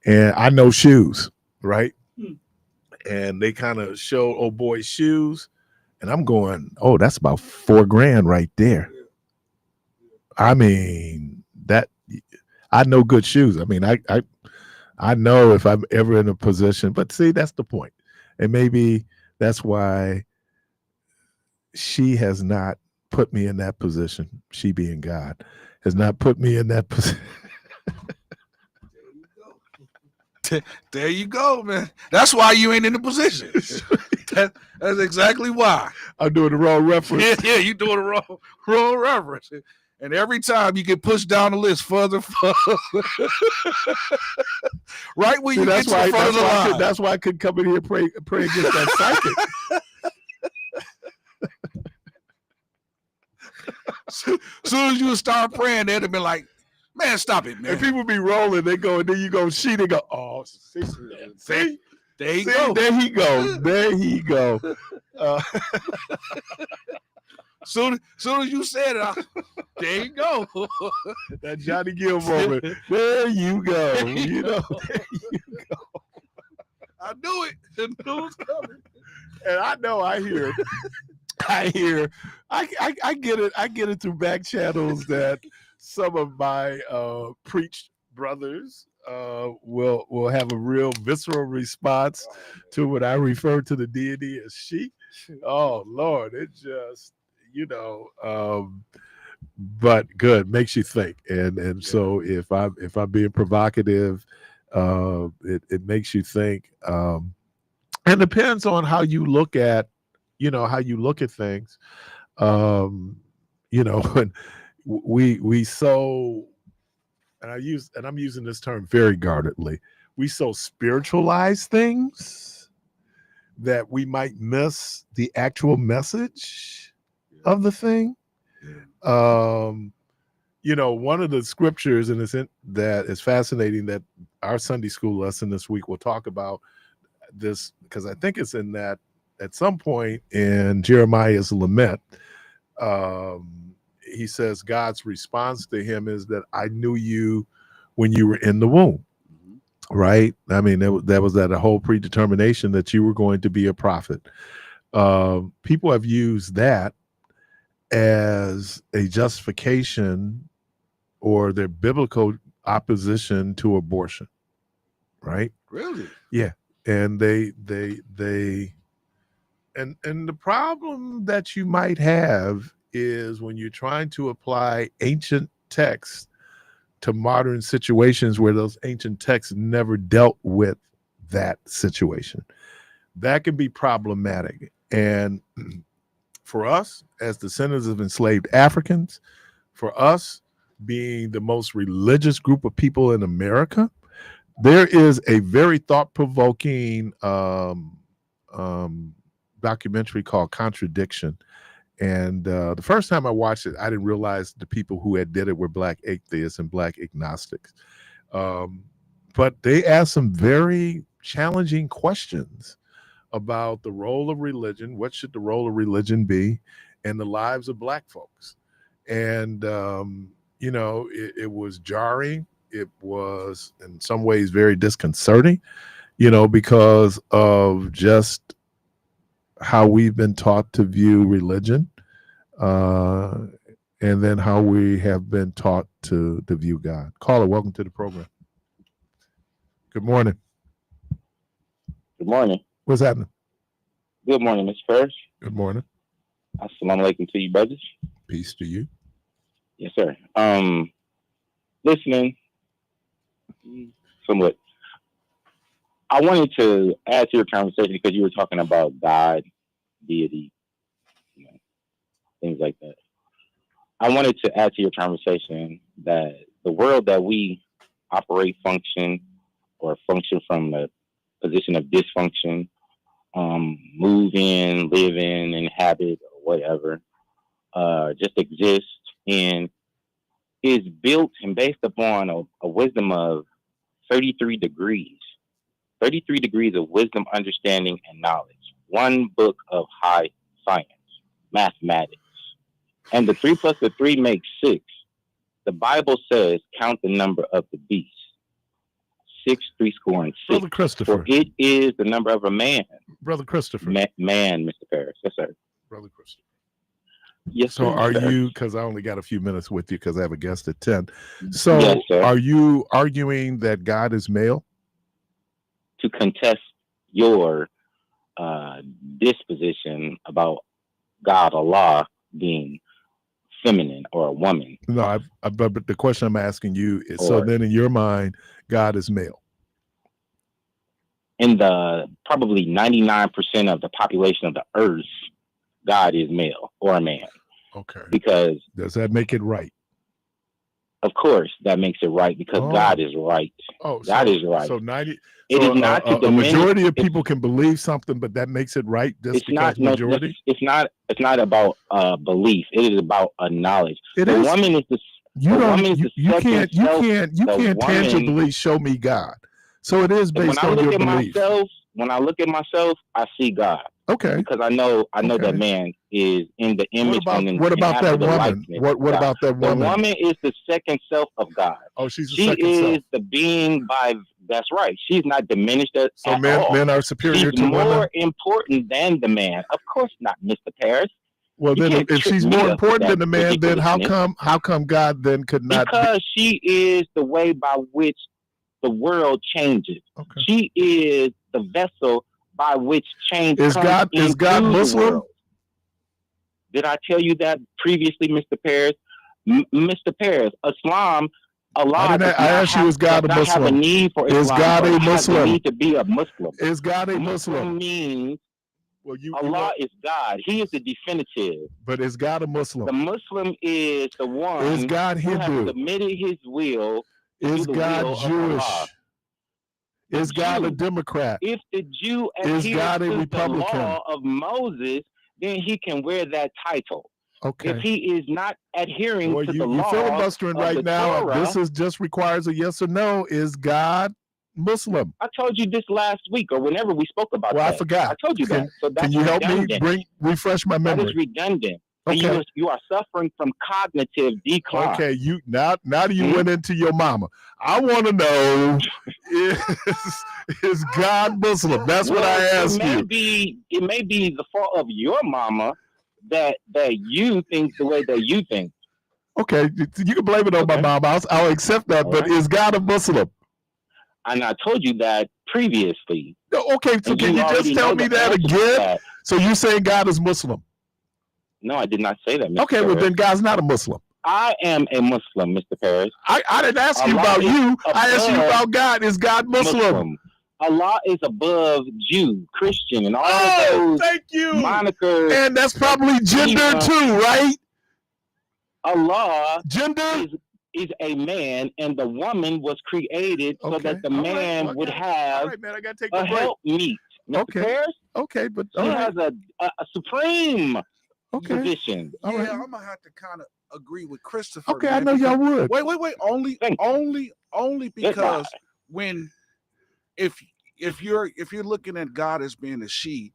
and I know shoes, right? And they kind of showed old boy's shoes, and I'm going, oh, that's about $4,000 right there. I mean, that I know good shoes. I mean, I know if I'm ever in a position, but see, that's the point. And maybe that's why she has not put me in that position. She being God has not put me in that position. There you go, man. That's why you ain't in the position. That's exactly why. I'm doing the wrong reference. Yeah, you doing the wrong reference. And every time you get pushed down the list further. Right when you get to the front of the line. That's why I couldn't come in here and pray against that psychic. Soon as you start praying, they'd have been like, man, stop it, man. And people be rolling, they go, and then you go, they go, oh, see? There you go. There he go. Soon as you said it, There you go. That Johnny Gill moment. There you go. You know, I knew it. The news coming. and I know I hear I get it. I get it through back channels that some of my preached brothers will have a real visceral response to when I refer to the deity as she. Oh Lord, it just but good, makes you think, and so if I'm being provocative, it makes you think, and depends on how you look at things. When we so, and I'm using this term very guardedly, we so spiritualize things that we might miss the actual message of the thing. One of the scriptures that is fascinating, that our Sunday school lesson this week will talk about this, because I think it's in that at some point in Jeremiah's lament, he says God's response to him is that I knew you when you were in the womb. Right? I mean, that was that a whole predetermination that you were going to be a prophet. People have used that as a justification or their biblical opposition to abortion. Right? Really? Yeah. And the problem that you might have is when you're trying to apply ancient texts to modern situations where those ancient texts never dealt with that situation. That can be problematic. And for us, as descendants of enslaved Africans, for us being the most religious group of people in America, there is a very thought-provoking documentary called Contradiction. And the first time I watched it, I didn't realize the people who had did it were Black atheists and Black agnostics. But they asked some very challenging questions about the role of religion. What should the role of religion be in the lives of Black folks? And, it was jarring. It was in some ways very disconcerting, because of just how we've been taught to view religion, and then how we have been taught to view God. Caller, welcome to the program. Good morning. Good morning. What's happening? Good morning, Mr. Parris. Good morning. Assalamu alaikum to you, brothers. Peace to you. Yes, sir. Listening somewhat. I wanted to add to your conversation because you were talking about God, deity, things like that. I wanted to add to your conversation that the world that we operate, function from a position of dysfunction, move in, live in, inhabit, or whatever, just exist in, is built and based upon a wisdom of 33 degrees. 33 degrees of wisdom, understanding, and knowledge. One book of high science, mathematics. And the 3 plus the 3 makes 6. The Bible says, count the number of the beast. 6, 3 score, and 6. Brother Christopher. For it is the number of a man. Brother Christopher. Man, Mr. Parris. Yes, sir. Brother Christopher. Yes, so sir. Are you, because I only got a few minutes with you because I have a guest at 10. So yes, sir. Are you arguing that God is male? To contest your disposition about God, Allah, being feminine or a woman. No, but the question I'm asking you is, so then in your mind, God is male? In the probably 99% of the population of the earth, God is male or a man. Okay. Because does that make it right? Of course, that makes it right because God is right. Oh, God is right. So it is not a majority of people can believe something, but that makes it right. Just because majority. It's not about belief. It is about a knowledge. It the is. Woman is the. You can't tangibly show me God. So it is based on your belief. When I look at myself, I see God. Okay. because I know Okay. that man is in the image and What about after that the woman? likeness What of God. about that The woman? woman is the second self of God. Oh, she's the She second is self. the being by. That's right. She's not diminished at So all. men are superior She's to more women. important than the man. Of course not, Mr. Paris. Well, You then can't if trip she's me more up with important that than the man, then ridiculousness. how come God then could not? Because she is the way by which the world changes. Okay. She is the vessel by which change Is comes God into the Muslim? world. Did I tell you that previously, Mr. Paris? Mr. Paris, Islam, Allah does I asked you, is God a not have a Muslim? need for Is Islam. God a Has the Muslim? need to be a Muslim. Is God a Muslim Muslim? means Well, Allah is God. He is the definitive. But is God a The Muslim? Muslim is the one Is God who has Hindu? submitted his will to Is do the God will of Allah. Jewish? Is God a Jew, Democrat? if the Jew Is adheres God a to the Republican? law of Moses, then he can wear that title. If Okay. he is not adhering Boy, to the you law filibustering of right the now. Torah, This is just requires a yes or no. Is God Muslim? I told you this last week or whenever we spoke about Well, I that. forgot. I told you that. So that's Can you help redundant. me refresh my That is memory? redundant. Okay. And you are suffering from cognitive decline. Okay, now you went into your mama. I want to know is God Muslim? That's what I asked you. It may be the fault of your mama that you think the way that you think. Okay, you can blame it on my mama. I'll accept that. All but right. is God a Muslim? And I told you that previously. Okay, so can you just tell me that again? So you're saying God is Muslim? No, I did not say that, Mr. Okay, Paris. well then God's not a Muslim. I am a Muslim, Mr. Paris. I didn't ask you about you. I asked you about God. Is God Muslim? Allah is above Jew, Christian, and all of those thank you. monikers. And that's probably gender too, right? Allah gender is a man, and the woman was created so that the man would have a helpmeet. Mr. Paris? Okay, but she has a supreme position. Yeah, I'm gonna have to kind of agree with Christopher. Okay, I know y'all would. Wait. Only because when if you're looking at God as being a she,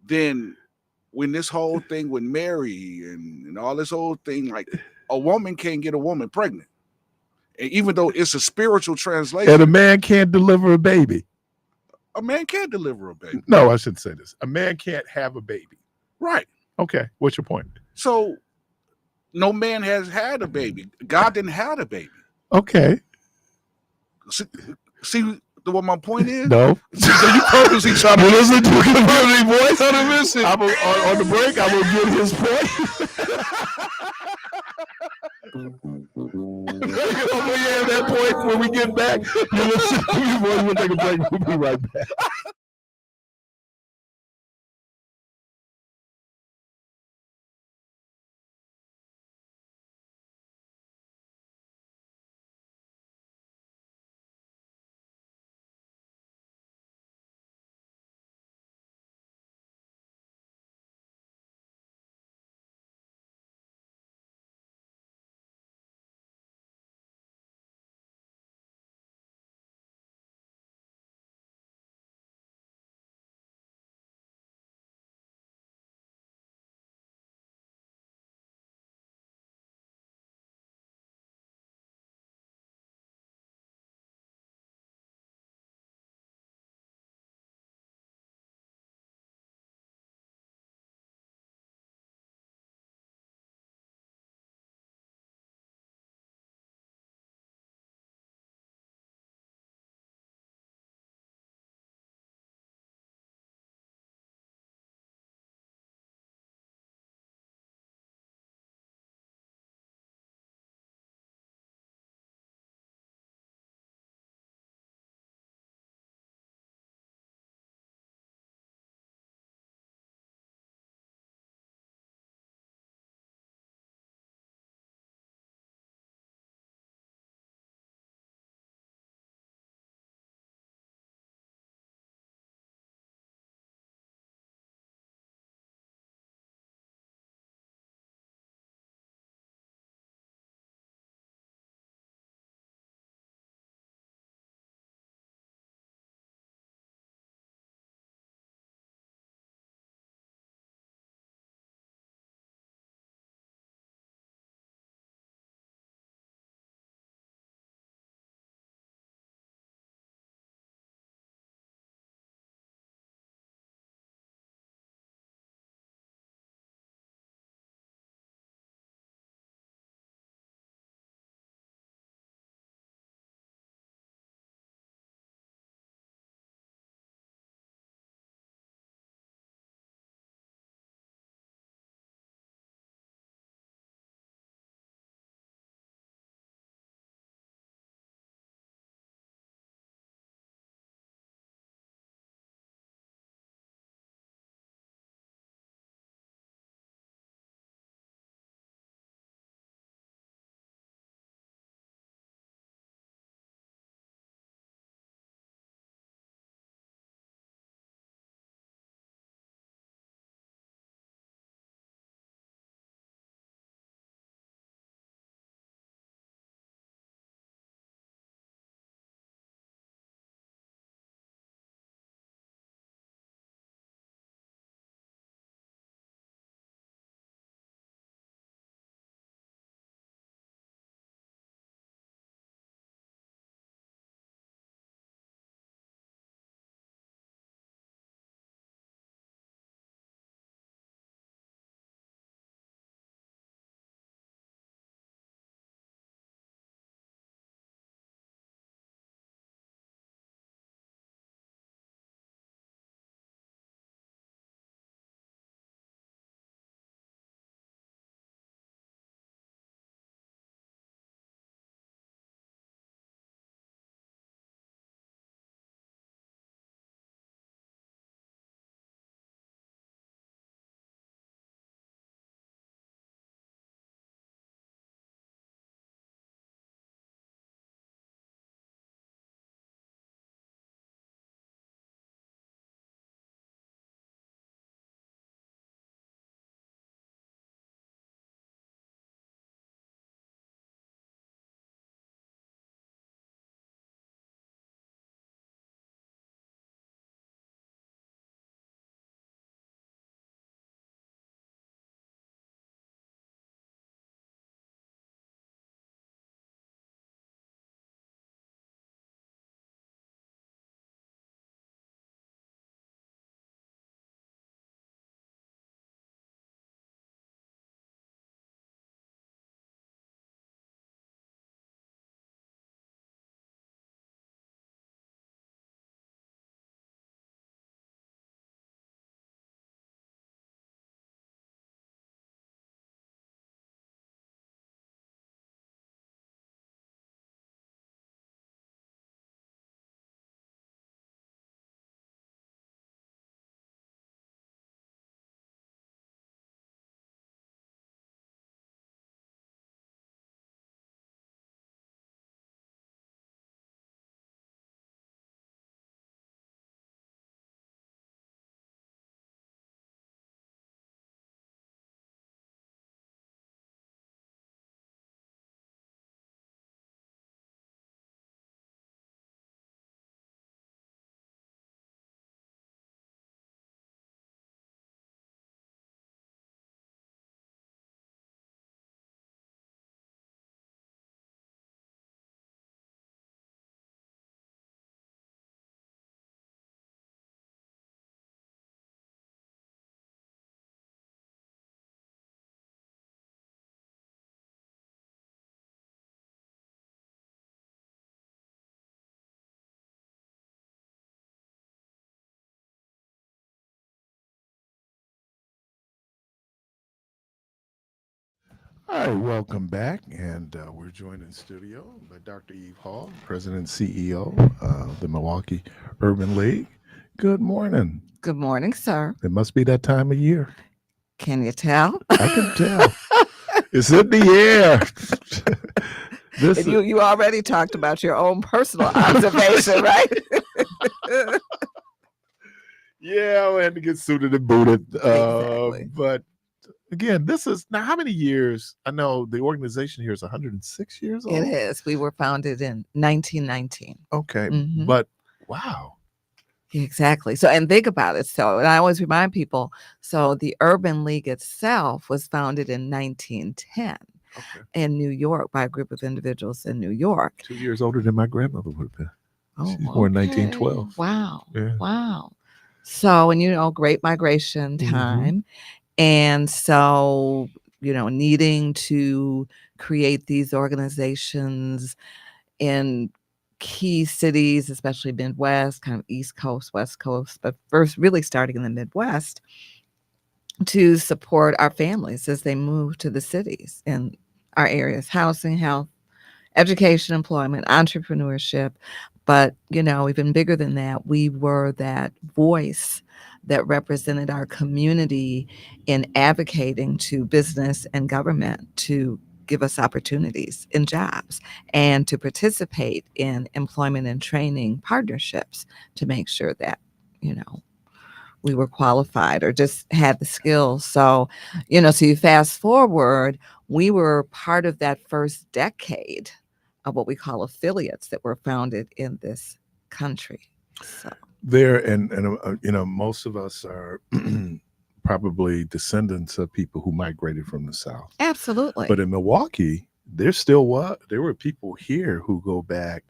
then when this whole thing with Mary and all this whole thing, like a woman can't get a woman pregnant. And even though it's a spiritual translation. And a man can't deliver a baby. A man can't deliver a baby. No, I shouldn't say this. A man can't have a baby. Right. Okay. What's your point? So no man has had a baby. God didn't have a baby. Okay. See what my point is? No. So you purposely trying to listen to a community voice on the mission. On the break, I will get his point. We have that point when we get back. You listen to me, boys. We'll take a break. We'll be right back. All right, welcome back. And we're joined in studio by Dr. Eve Hall, President and CEO of the Milwaukee Urban League. Good morning. Good morning, sir. It must be that time of year. Can you tell? I can tell. It's in the air. This And you already talked about your own personal observation, right? yeah, we had to get suited and booted. Exactly. But again, this is now how many years? I know the organization here is 106 years old. It is. We were founded in 1919. Okay, Mhm. but wow. Exactly. So, and think about it. So, and I always remind people, so the Urban League itself was founded in 1910 Okay. in New York by a group of individuals in New York. 2 years older than my grandmother would have been. Oh, She's born okay. 1912. Wow. Yeah. Wow. So, and Great Migration Mhm. time. And so, needing to create these organizations in key cities, especially Midwest, kind of East Coast, West Coast, but first really starting in the Midwest to support our families as they move to the cities in our areas, housing, health, education, employment, entrepreneurship. But, even bigger than that, we were that voice that represented our community in advocating to business and government to give us opportunities in jobs and to participate in employment and training partnerships to make sure that, we were qualified or just had the skills. So, so you fast forward, we were part of that first decade of what we call affiliates that were founded in this country. So There and most of us are probably descendants of people who migrated from the South. absolutely. But in Milwaukee, there were people here who go back.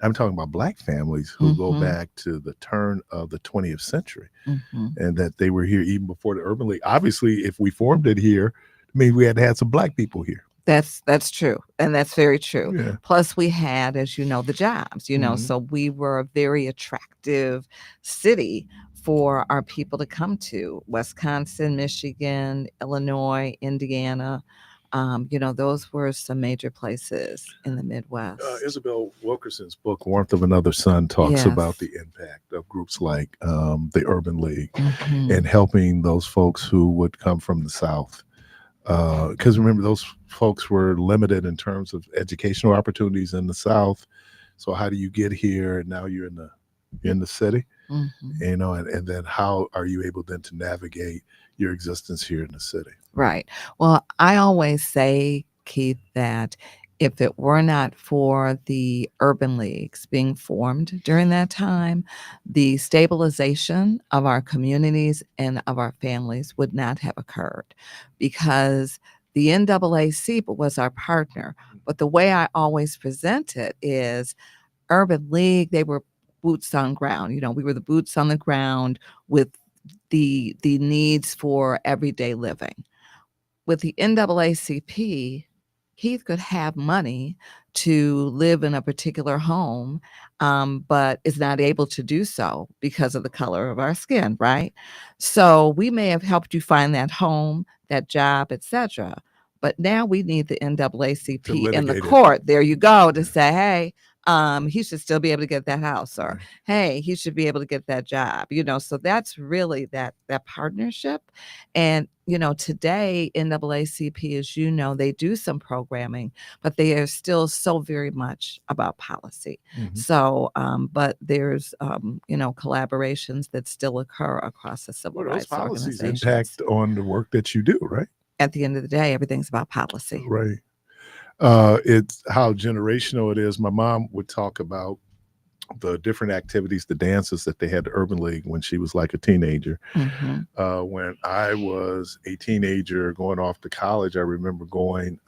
I'm talking about Black families who go Mhm. back to the turn of the 20th century, Mhm. and that they were here even before the Urban League. Obviously, if we formed it here, I mean, we had to have some Black people here. That's true. And that's very true. Yeah. Plus we had, as you know, the jobs, Mhm. so we were a very attractive city for our people to come to. Wisconsin, Michigan, Illinois, Indiana. Those were some major places in the Midwest. Isabel Wilkerson's book, Warmth of Another Sun, talks Yes. about the impact of groups like the Urban League Mhm. and helping those folks who would come from the South. Because remember, those folks were limited in terms of educational opportunities in the South. So how do you get here? And now you're in the city, Mhm. and then how are you able then to navigate your existence here in the city? Right. Well, I always say, Keith, that if it were not for the urban leagues being formed during that time, the stabilization of our communities and of our families would not have occurred because the NAACP was our partner. But the way I always present it is Urban League, they were boots on ground. We were the boots on the ground with the needs for everyday living. With the NAACP, Keith could have money to live in a particular home, but is not able to do so because of the color of our skin, right? So we may have helped you find that home, that job, etc. But now we need the NAACP in the litigate it. court. There you go to say, hey, he should still be able to get that house, or Right. hey, he should be able to get that job. So that's really that partnership. And today NAACP, as they do some programming, but they are still so very much about policy. Mhm. So, but there's collaborations that still occur across the civil Well, those rights policies organizations. impact on the work that you do, right? At the end of the day, everything's about policy. Right. It's how generational it is. My mom would talk about the different activities, the dances that they had at the Urban League when she was like a teenager. Mhm. When I was a teenager going off to college, I remember going.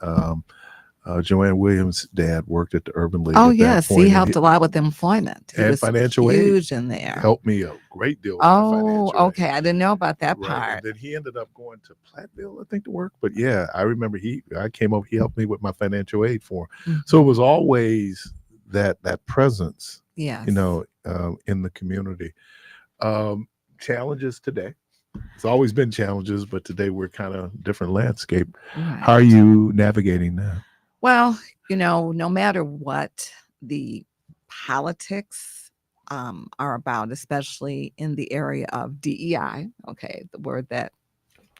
Joanne Williams' dad worked at the Urban League. Oh at that yes, point, he and helped a lot with employment. He and was financial aid. huge in there. Helped me a great deal with my Oh, financial aid. okay. I didn't know about that Right. part. And then he ended up going to Platteville, I think, to work. But yeah, I remember I came over, he helped me with my financial aid for him. Mhm. So it was always that presence, Yes. in the community. Challenges today. It's always been challenges, but today we're kind of different landscape. Right. How are you navigating that? Well, no matter what the politics are about, especially in the area of DEI, okay, the word that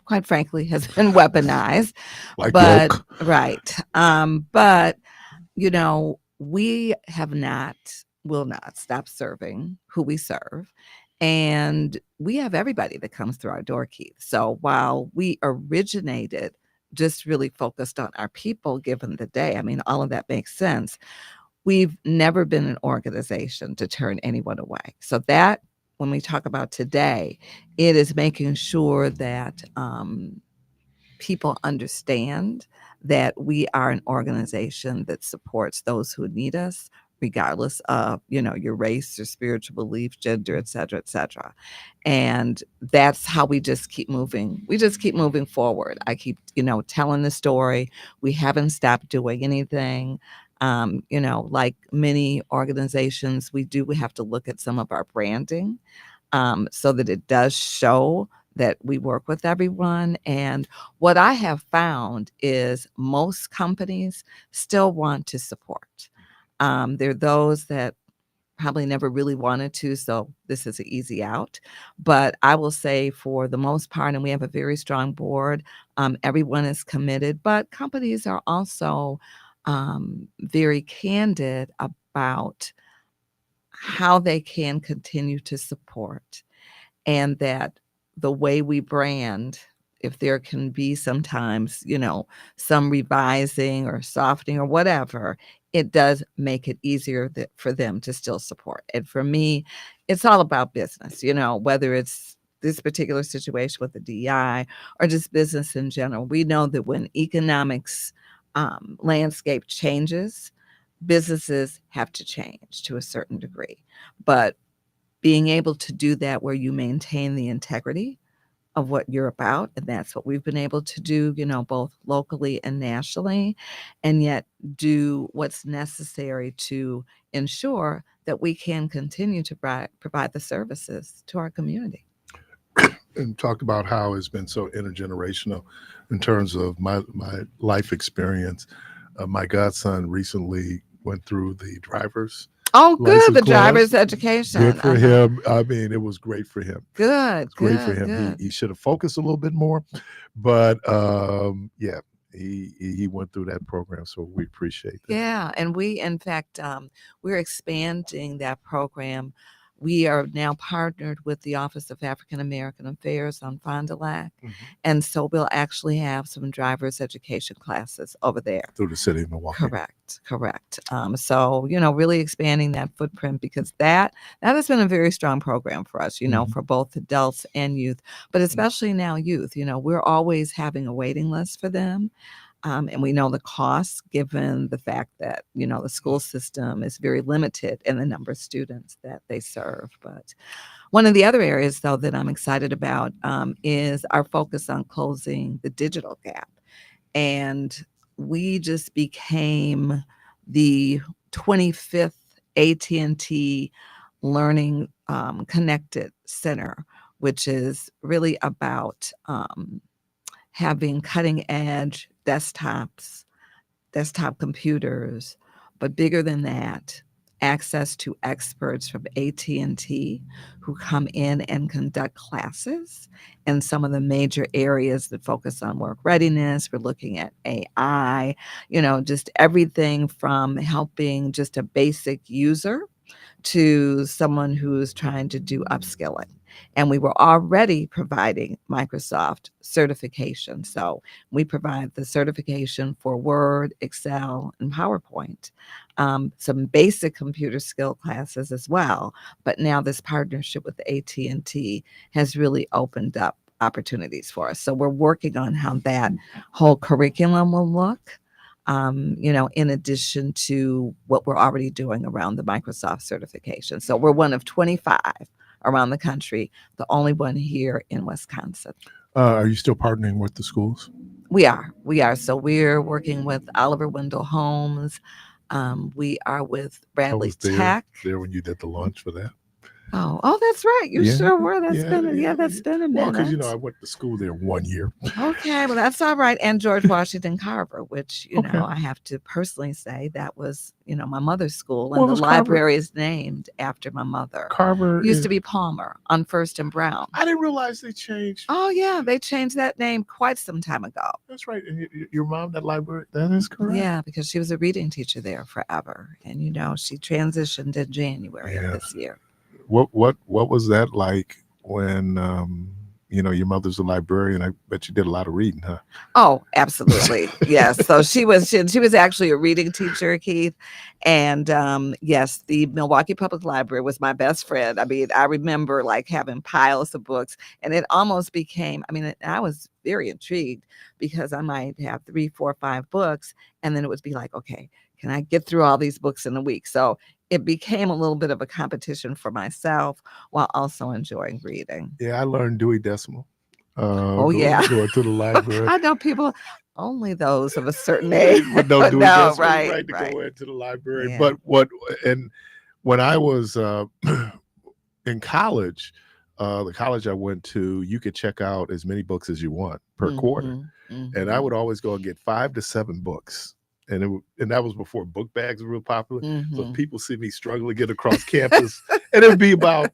quite frankly has been weaponized, Like but woke? right. But we have not, will not stop serving who we serve. And we have everybody that comes through our door, Keith. So while we originated just really focused on our people given the day, I mean, all of that makes sense. We've never been an organization to turn anyone away. So that when we talk about today, it is making sure that people understand that we are an organization that supports those who need us regardless of your race, your spiritual belief, gender, et cetera, et cetera. And that's how we just keep moving. We just keep moving forward. I keep telling the story. We haven't stopped doing anything. Like many organizations, we have to look at some of our branding so that it does show that we work with everyone. And what I have found is most companies still want to support. There are those that probably never really wanted to, so this is an easy out. But I will say for the most part, and we have a very strong board, everyone is committed, but companies are also very candid about how they can continue to support, and that the way we brand, if there can be sometimes, some revising or softening or whatever, it does make it easier for them to still support. And for me, it's all about business, whether it's this particular situation with the DEI or just business in general. We know that when economics landscape changes, businesses have to change to a certain degree. But being able to do that where you maintain the integrity of what you're about, and that's what we've been able to do, both locally and nationally, and yet do what's necessary to ensure that we can continue to provide the services to our community. And talked about how it's been so intergenerational in terms of my life experience. My godson recently went through the driver's Oh, good. license The class. driver's education. Good for him. I mean, it was great for him. Good. It's great for Good. him. Good. He should have focused a little bit more, but yeah, he went through that program, so we appreciate that. Yeah, and we, in fact, we're expanding that program. We are now partnered with the Office of African American Affairs on Fond du Lac, and so we'll actually have some driver's education classes over there. Through the city of Milwaukee. Correct. So really expanding that footprint, because that has been a very strong program for us. For both adults and youth, but especially now youth. We're always having a waiting list for them. And we know the costs, given the fact that, the school system is very limited in the number of students that they serve. But one of the other areas, though, that I'm excited about is our focus on closing the digital gap. And we just became the 25th AT&T Learning Connected Center, which is really about having cutting edge desktop computers, but bigger than that, access to experts from AT&T who come in and conduct classes in some of the major areas that focus on work readiness. We're looking at AI, just everything from helping just a basic user to someone who's trying to do upskilling. And we were already providing Microsoft certification. So we provide the certification for Word, Excel, and PowerPoint, some basic computer skill classes as well. But now this partnership with AT&T has really opened up opportunities for us. So we're working on how that whole curriculum will look. In addition to what we're already doing around the Microsoft certification. So we're one of 25 around the country, the only one here in Wisconsin. Are you still partnering with the schools? We are. So we're working with Oliver Wendell Holmes. We are with Bradley Tech. There when you did the launch for that. Oh, that's right. You Yeah, sure were. That's yeah, been yeah, that's yeah. been a Well, because minute. I went to school there 1 year. Okay, well, that's all right. And George Washington Carver, which, Okay. I have to personally say that was, my mother's school, What and the was Carver? library is named after my mother. Carver Used is. to be Palmer on First and Brown. I didn't realize they changed. Oh, yeah, they changed that name quite some time ago. That's right. And your mom, that library, that is correct. Yeah, because she was a reading teacher there forever. And, she transitioned in January of this year. What was that like when your mother's a librarian? I bet you did a lot of reading, huh? Oh, absolutely. Yes. So she was actually a reading teacher, Keith. And yes, the Milwaukee Public Library was my best friend. I mean, I remember like having piles of books, and it almost became, I was very intrigued because I might have 3, 4, 5 books, and then it would be like, okay, can I get through all these books in a week? So it became a little bit of a competition for myself while also enjoying reading. Yeah, I learned Dewey Decimal. Yeah. Going to the library. I know people, only those of a certain age. But no, Dewey No, Decimal, right, to right. go into the library. Yeah. But when I was in college, the college I went to, you could check out as many books as you want per quarter. And I would always go and get 5 to 7 books. And that was before book bags were real popular. So if people see me struggle to get across campus, and it would be about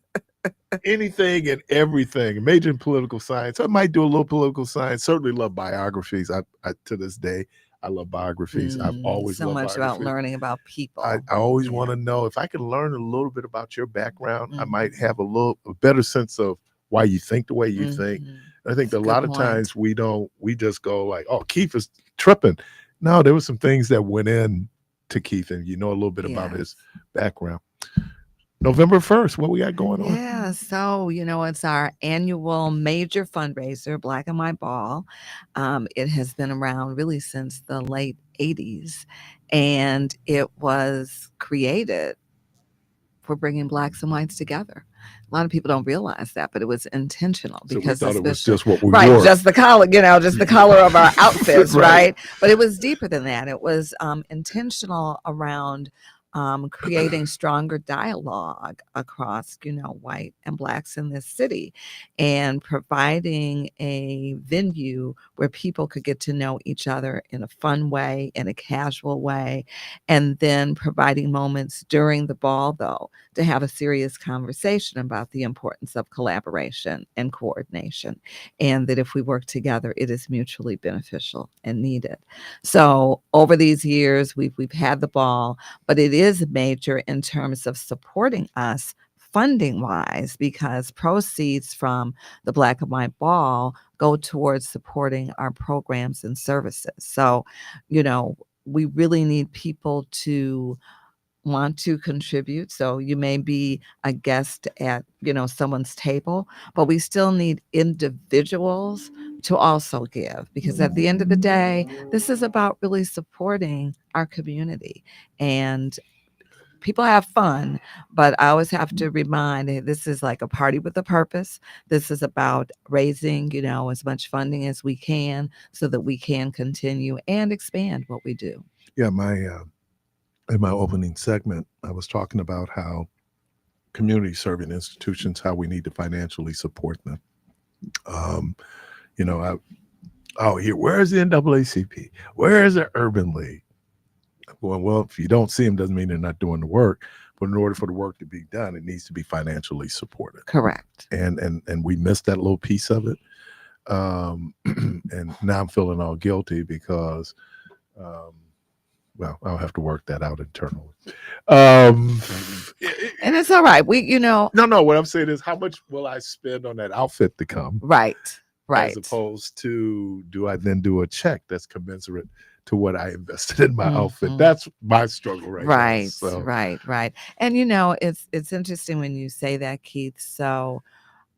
anything and everything. Major in political science. I might do a little political science. Certainly love biographies. I to this day, I love biographies. I've always so loved much about biographies. learning about people. I always want to know if I can learn a little bit about your background. I might have a better sense of why you think the way you think. I think that a lot of times we just go like, oh, Keith is tripping. No, there were some things that went in to Keith, and a little bit about his background. November 1st, what we got going on? Yeah, so it's our annual major fundraiser, Black and White Ball. It has been around really since the late 80s, and it was created for bringing blacks and whites together. A lot of people don't realize that, but it was intentional because so we thought it was just what we right, wore. just the color, just the color of our outfits, right? But it was deeper than that. It was intentional around creating stronger dialogue across, white and blacks in this city, and providing a venue where people could get to know each other in a fun way, in a casual way, and then providing moments during the ball, though, to have a serious conversation about the importance of collaboration and coordination, and that if we work together, it is mutually beneficial and needed. So over these years, we've had the ball, but it is major in terms of supporting us funding wise, because proceeds from the Black and White Ball go towards supporting our programs and services. So, we really need people to want to contribute. So you may be a guest at, someone's table, but we still need individuals to also give, because at the end of the day, this is about really supporting our community. And people have fun, but I always have to remind, this is like a party with a purpose. This is about raising, as much funding as we can so that we can continue and expand what we do. Yeah, in my opening segment, I was talking about how community serving institutions, how we need to financially support them. Where is the NAACP? Where is the Urban League? Well, if you don't see them, doesn't mean they're not doing the work. But in order for the work to be done, it needs to be financially supported. Correct. And we missed that little piece of it. And now I'm feeling all guilty because, I'll have to work that out internally. And it's all right. No, what I'm saying is, how much will I spend on that outfit to come? Right. As opposed to, do I then do a check that's commensurate to what I invested in my outfit? That's my struggle right now. So. Right. And it's interesting when you say that, Keith. So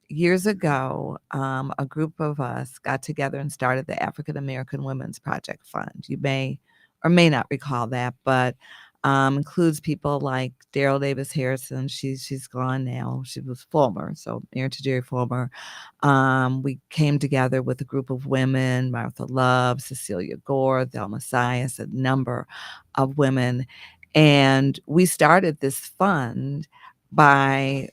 years ago, a group of us got together and started the African American Women's Project Fund. You may or may not recall that, but includes people like Daryl Davis Harrison. She's gone now. She was Fulmer, so married to Jerry Fulmer. We came together with a group of women: Martha Love, Cecilia Gore, Thelma Sias, a number of women, and we started this fund by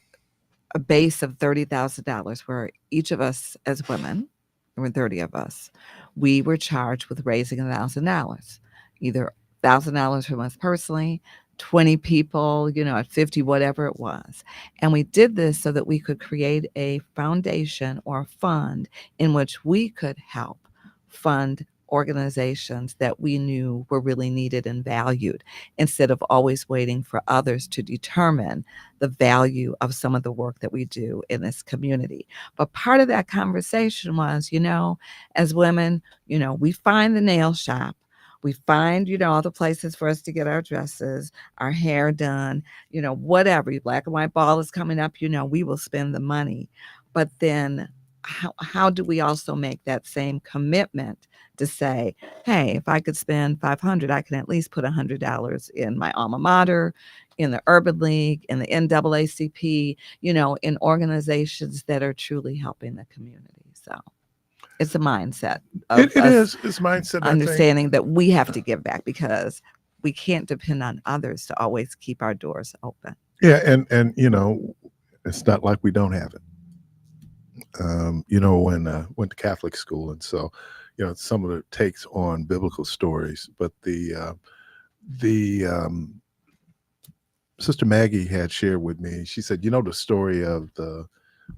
a base of $30,000 where each of us as women, there were 30 of us, we were charged with raising $1,000, either $1,000 from us personally, 20 people, at 50, whatever it was. And we did this so that we could create a foundation or a fund in which we could help fund organizations that we knew were really needed and valued, instead of always waiting for others to determine the value of some of the work that we do in this community. But part of that conversation was, as women, we find the nail shop, we find, all the places for us to get our dresses, our hair done, whatever. Your black and white ball is coming up, we will spend the money. But then how do we also make that same commitment to say, hey, if I could spend $500, I can at least put $100 in my alma mater, in the Urban League, in the NAACP, in organizations that are truly helping the community. So it's a mindset of It is. It's mindset. understanding that we have to give back, because we can't depend on others to always keep our doors open. Yeah, and it's not like we don't have it. When went to Catholic school, and so some of the takes on biblical stories, but the Sister Maggie had shared with me. She said, the story of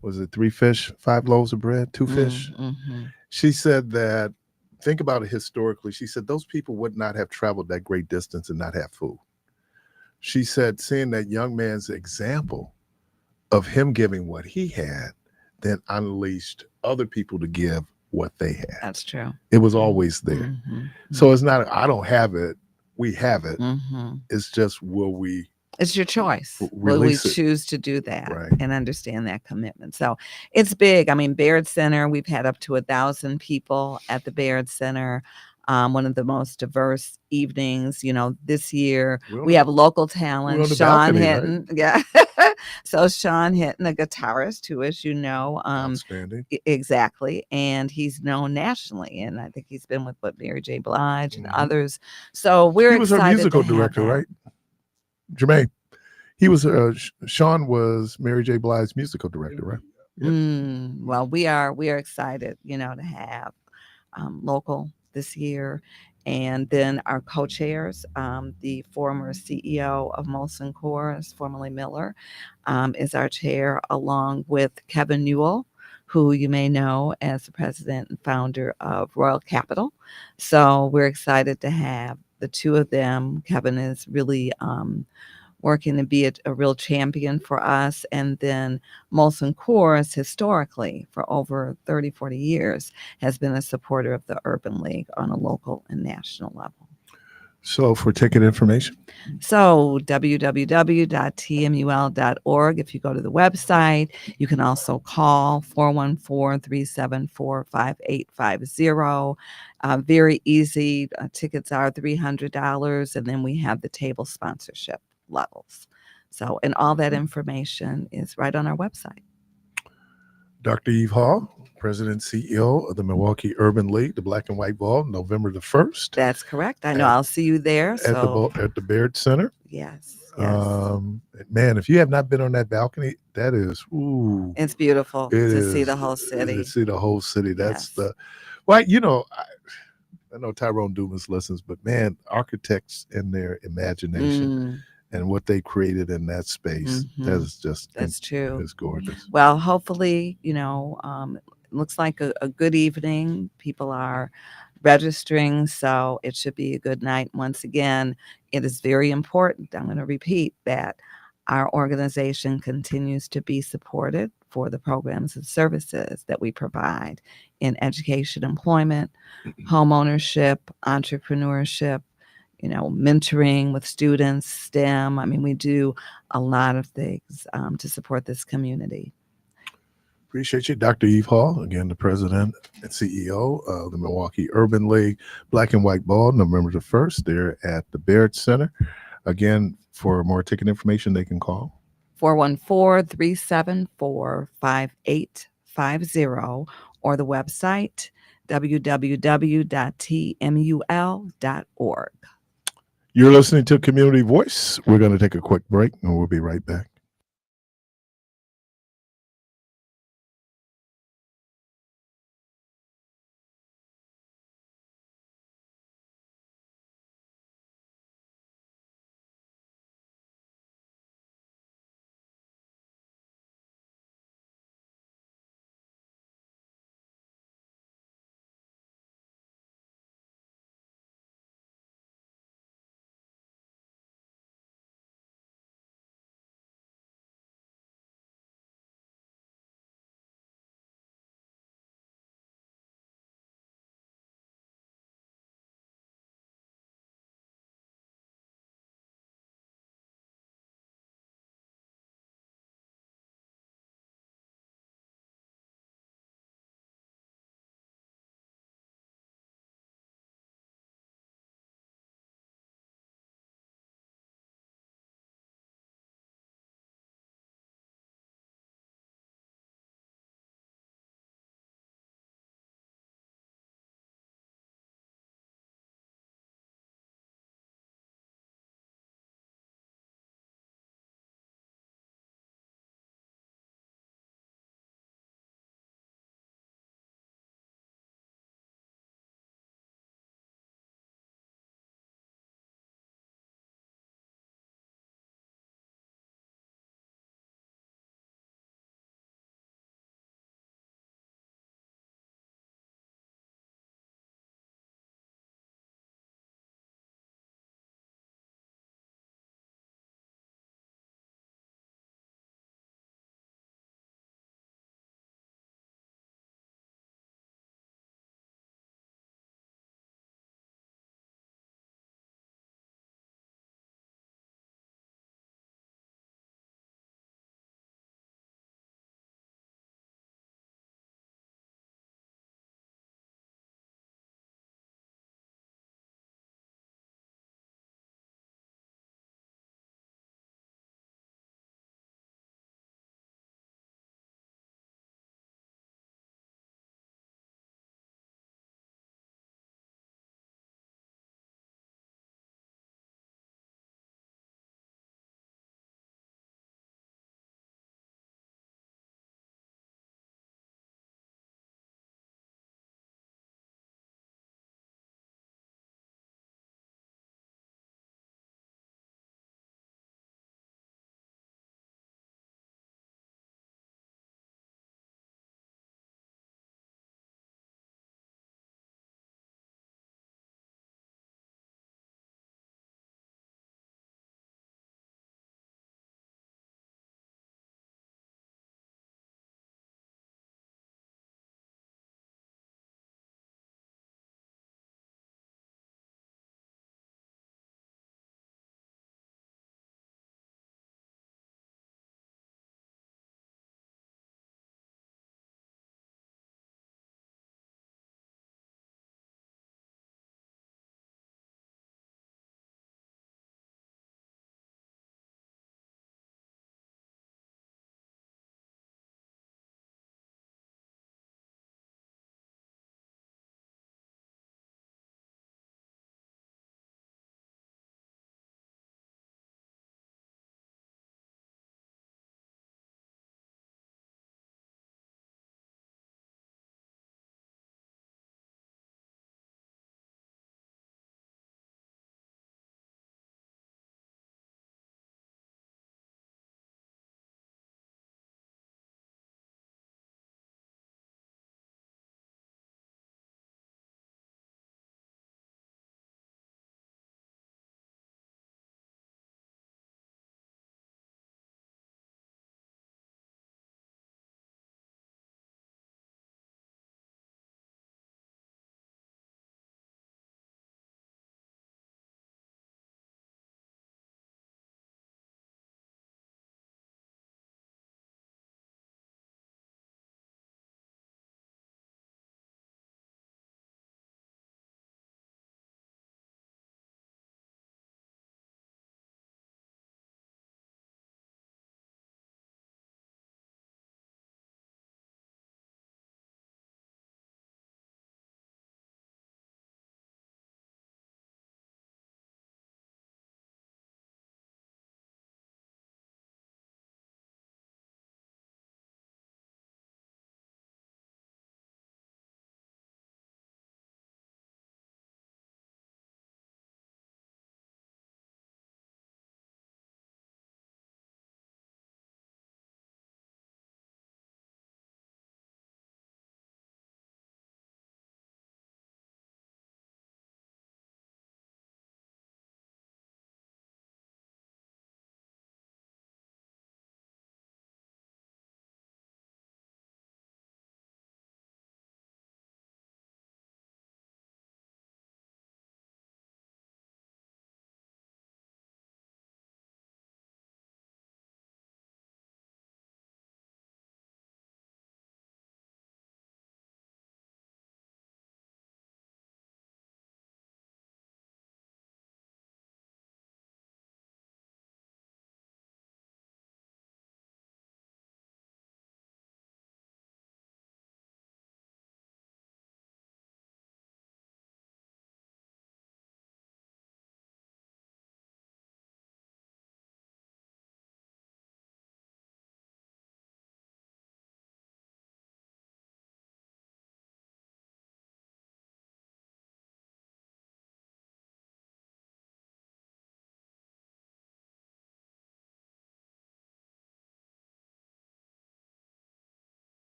was it 3 fish, 5 loaves of bread, 2 fish? Mm-hmm. She said that, think about it historically. She said those people would not have traveled that great distance and not have food. She said, seeing that young man's example of him giving what he had, then unleashed other people to give what they had. That's true. It was always there. Mm-hmm. So it's not, I don't have it, we have it. Mm-hmm. It's just, will we? It's your choice. Will we choose to do that, right, and understand that commitment? So it's big. I mean, Baird Center, we've had up to 1,000 people at the Baird Center. One of the most diverse evenings, this year. We have local talent. Sean Hinton. Right? Yeah. So Sean Hinton, a guitarist who, as outstanding. Exactly. And he's known nationally. And I think he's been with Mary J. Blige and others. So we're excited. He was her musical director, right? Jermaine, he was Sean was Mary J. Blige's musical director, right? Yep. Well, we are excited, to have local this year, and then our co-chairs, the former CEO of Molson Coors, formerly Miller, is our chair, along with Kevin Newell, who you may know as the president and founder of Royal Capital. So we're excited to have the two of them. Kevin is really working to be a real champion for us. And then Molson Coors, historically, for over 30, 40 years, has been a supporter of the Urban League on a local and national level. So for ticket information? So www.tmul.org. If you go to the website, you can also call 414-374-5850. Very easy. Tickets are $300, and then we have the table sponsorship levels. So, and all that information is right on our website. Dr. Eve Hall, President CEO of the Milwaukee Urban League, the Black and White Ball, November the 1st. That's correct. I know I'll see you there. At the Baird Center. Yes. Man, if you have not been on that balcony, that is, it's beautiful to see the whole city. To see the whole city. That's I know Tyrone Dumas listens, but man, architects and their imagination and what they created in that space, that's true. It's gorgeous. Well, hopefully, looks like a good evening. People are registering, so it should be a good night. Once again, it is very important, I'm going to repeat, that our organization continues to be supported for the programs and services that we provide in education, employment, home ownership, entrepreneurship, mentoring with students, STEM. I mean, we do a lot of things to support this community. Appreciate you. Dr. Eve Hall, again, the president and CEO of the Milwaukee Urban League Black and White Ball, November the 1st. They're at the Baird Center. Again, for more ticket information, they can call 414-374-5850 or the website www.tmul.org. You're listening to Community Voice. We're going to take a quick break and we'll be right back.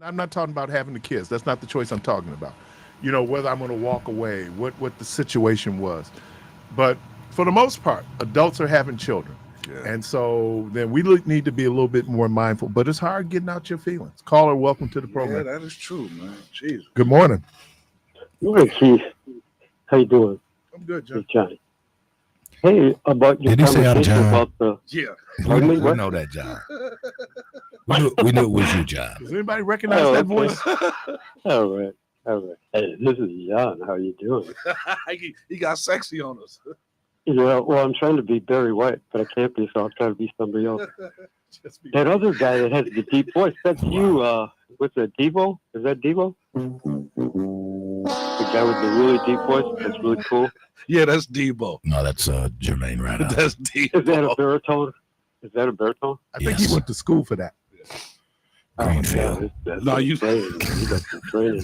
I'm not talking about having the kids. That's not the choice I'm talking about. You know, whether I'm going to walk away, what the situation was. But for the most part, adults are having children. Yeah. And so then we need to be a little bit more mindful. But it's hard getting out your feelings. Caller, welcome to the program. Yeah, that is true, man. Jesus. Good morning. Hey, Keith. How you doing? I'm good, John. It's Johnny. Hey, about your Did he say I'm conversation John? about the Yeah. We know that, John. We knew it was you, John. Does anybody recognize Oh, that okay. voice? all right. Hey, this is John. How you doing? he got sexy on us. Yeah, well, I'm trying to be Barry White, but I can't be, so I'm trying to be somebody else. Just be- That other guy that has the deep voice, that's you. What's that, Devo? Is that Devo? The guy with the really deep voice? That's really cool. Yeah, that's Debo. No, that's Jermaine right now. That's Debo. Is that a baritone? Is that a baritone? I think Yes. he went to school for that. Greenfield. That's No, some you- training. You got some training.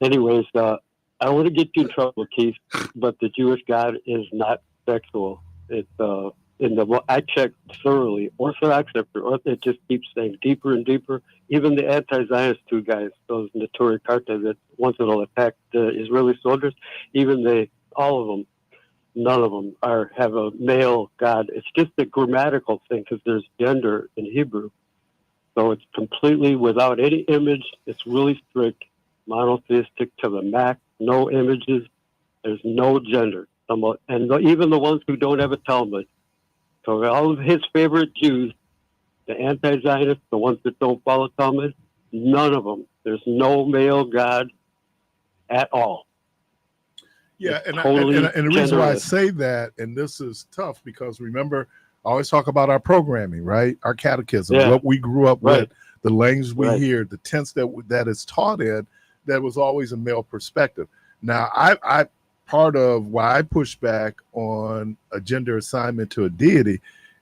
Anyways, I don't want to get you in trouble, Keith, but the Jewish God is not sexual. It's I checked thoroughly. Orthodox, it just keeps saying deeper and deeper. Even the anti-Zionist two guys, those notorious cartel that once it all attacked the Israeli soldiers, even all of them, none of them have a male God. It's just a grammatical thing because there's gender in Hebrew. So it's completely without any image. It's really strict, monotheistic to the max. No images. There's no gender. And even the ones who don't have a Talmud. So all of his favorite Jews, the anti-Zionists, the ones that don't follow Talmud, none of them. There's no male God at all. Yeah, It's and totally the reason why I genderless. say that, and this is tough because remember, I always talk about our programming, right? Our catechism, Yeah. what we grew up Right. with, the language we Right. hear, the tense that is taught in, that was always a male perspective. Now, I part of why I push back on a gender assignment to a deity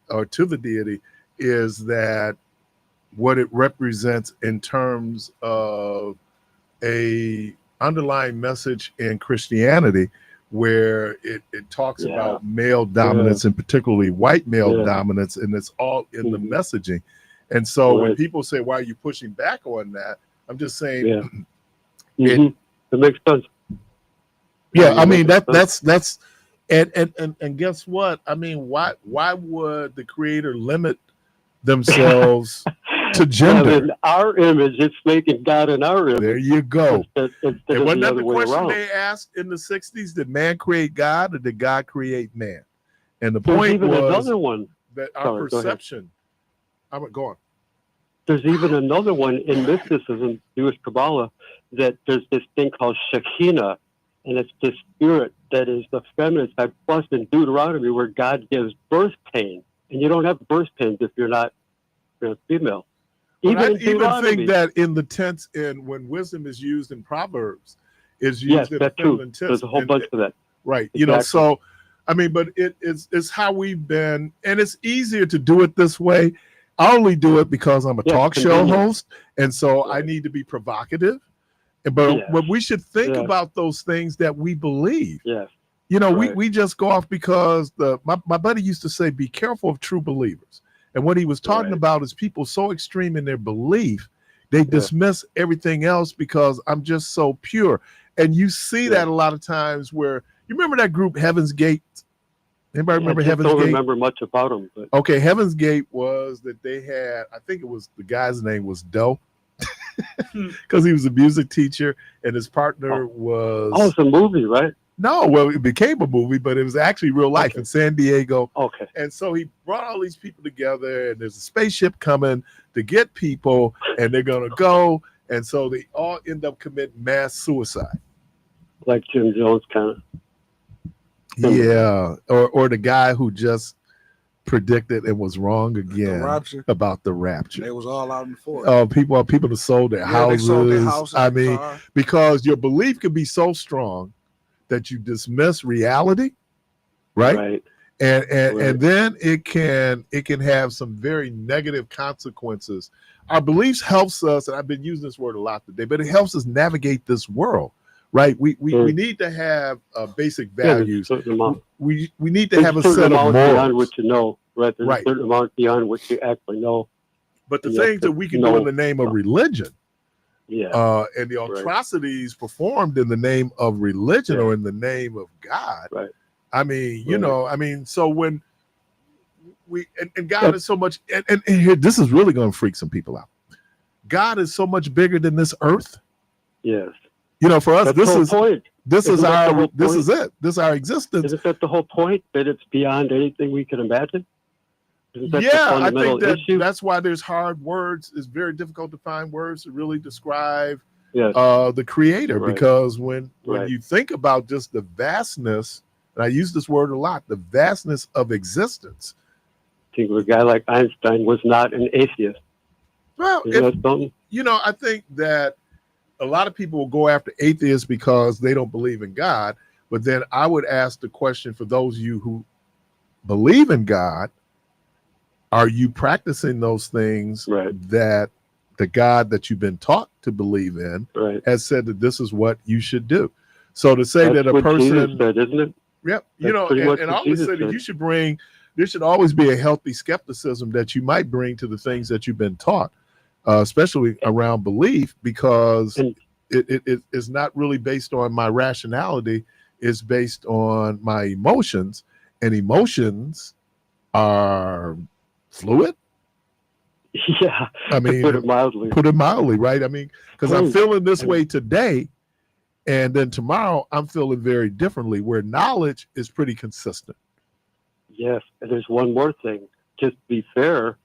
or to the deity is that what it represents in terms of a underlying message in Christianity where it talks Yeah. about male dominance and particularly white male Yeah. dominance, and it's all in the Mhm. messaging. And so when Right. people say, why are you pushing back on that? I'm just saying, Yeah. Mhm. It makes sense. yeah, Yeah, I mean makes that's and guess what? I mean, why would the creator limit themselves to gender? Well, in our image, it's making God in our image. There you go. Instead And of wasn't the that other the way question around. they asked in the 60s? Did man create God or did God create man? And the There's point even was another one. that our Sorry, go ahead. perception. I'm going. There's even another one in mysticism, Jewish Kabbalah, that there's this thing called Shekinah, and it's this spirit that is the feminine side. Plus, in Deuteronomy, where God gives birth pain, and you don't have birth pains if you're not female. But I in even Deuteronomy. think that in the tense, and when wisdom is used in Proverbs, is used Yes, in a that's true. feminine tense. There's a whole And- bunch of that. Right. You know, Exactly. so I mean, but it's how we've been, and it's easier to do it this way. I only do it because I'm a Yeah, talk show convenient. host, and so I Right. need to be provocative. But Yes. we should think Yes. about those things that we believe. Yes. You know, Right. we just go off because my buddy used to say, be careful of true believers. And what he was talking Right. about is people so extreme in their belief, they dismiss everything else because I'm just so pure. And you see Yeah. that a lot of times where you remember that group Heaven's Gate? Anybody remember I just Heaven's don't Gate? remember much about them. But Okay, Heaven's Gate was that they had, I think it was the guy's name was Doe, because he was a music teacher and his partner was it's a movie, right? no, well, it became a movie, but it was actually real life Okay. in San Diego. Okay. And so he brought all these people together, and there's a spaceship coming to get people, and they're gonna go, and so they all end up committing mass suicide. Like Jim Jones, kind of. Yeah, or the guy who just predicted and was wrong The again rapture. about the rapture. They was all out in the forest. People that sold their Yeah, houses. they sold their houses. I their mean, car. because your belief can be so strong that you dismiss reality, right? And Right. then it can have some very negative consequences. Our beliefs helps us, and I've been using this word a lot today, but it helps us navigate this world, right? We need to have basic values. There's a certain amount. We need to There's have a certain set of amount beyond morals. what you know, right? There's Right. a certain amount beyond what you actually know. But the you have things to that we can do in know. the name of religion, Yeah. And the atrocities performed in the name of religion or in the name of God. Right. I mean, you know, I mean, so when and God is so much, and here, this is really going to freak some people out. God is so much bigger than this earth. Yes. You know, for us, That's the whole point. this is Isn't that the our, whole this point? is it. This is our existence. Isn't that the whole point? That it's beyond anything we can imagine? Isn't that the Yeah, I fundamental think issue? that's why there's hard words. It's very difficult to find words to really describe Yes. the creator, Right. because when Right. you think about just the vastness, and I use this word a lot, the vastness of existence. I think a guy like Einstein was not an atheist. Well, Isn't that something? you know, I think that a lot of people will go after atheists because they don't believe in God. But then I would ask the question, for those of you who believe in God, are you practicing those things that the God that you've been taught to believe in has said that this is what you should do? So to say That's that a what person, Jesus said, isn't it? yep, you That's know, pretty much and I what always Jesus say that said. you should bring, there should always be a healthy skepticism that you might bring to the things that you've been taught, especially around belief, because it is not really based on my rationality. It's based on my emotions, and emotions are fluid. Yeah, I mean, to put it mildly. Put it mildly, right? I mean, because I'm feeling this way today, and then tomorrow I'm feeling very differently, where knowledge is pretty consistent. Yes, and there's one more thing. Just to be fair,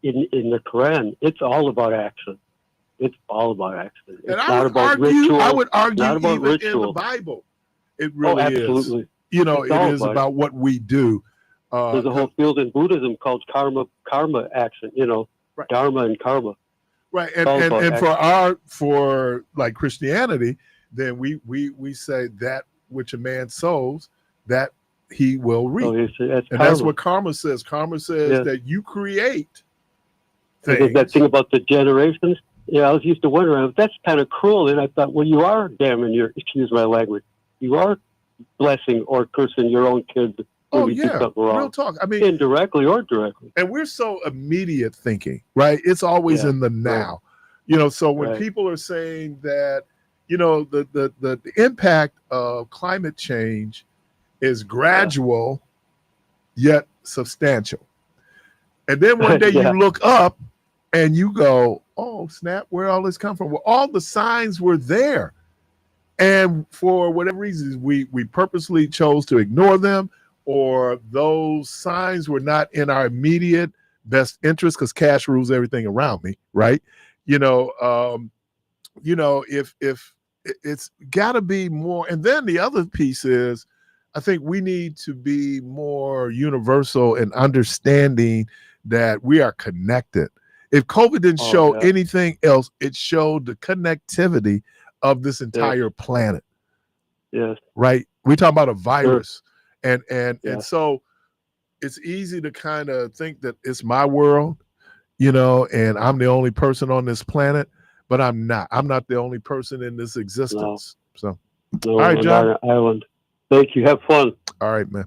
in the Quran, it's all about action. It's all about action. It's not about ritual. I would argue not about even ritual. in the Bible, it really absolutely. is. You know, It's it all is about it. what we do. There's a whole field in Buddhism called karma action. You know, dharma and karma. Right, and for like Christianity, then we say that which a man sows, that he will reap. That's what karma says. Karma says that you create things. There's that thing about the generations. Yeah, I was used to wondering, that's kind of cruel. And I thought, well, you are damning excuse my language, you are blessing or cursing your own kids when you do something wrong. Real talk. I mean, indirectly or directly. And we're so immediate thinking, right? It's always in the now. You know, so when people are saying that, you know, the impact of climate change is gradual yet substantial. And then one day you look up and you go, oh, snap, where all this come from? Well, all the signs were there. And for whatever reasons, we purposely chose to ignore them, or those signs were not in our immediate best interest, because cash rules everything around me, right? You know, if it's got to be more. And then the other piece is, I think we need to be more universal in understanding that we are connected. If COVID didn't show anything else, it showed the connectivity of this entire planet. Yes. Right? We're talking about a virus. And so it's easy to kind of think that it's my world, you know, and I'm the only person on this planet, but I'm not. I'm not the only person in this existence. So, all right, John. Island. Thank you. Have fun. All right, man.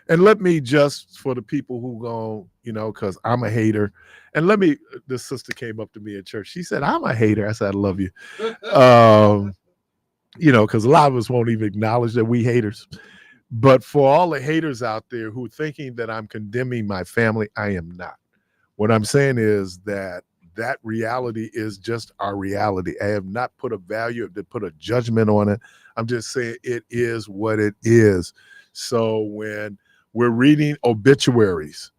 And let me just, for the people who go, you know, because I'm a hater, and this sister came up to me at church. She said, I'm a hater. I said, I love you. You know, because a lot of us won't even acknowledge that we haters. But for all the haters out there who are thinking that I'm condemning my family, I am not. What I'm saying is that reality is just our reality. I have not put a value, to put a judgment on it. I'm just saying it is what it is. So when we're reading obituaries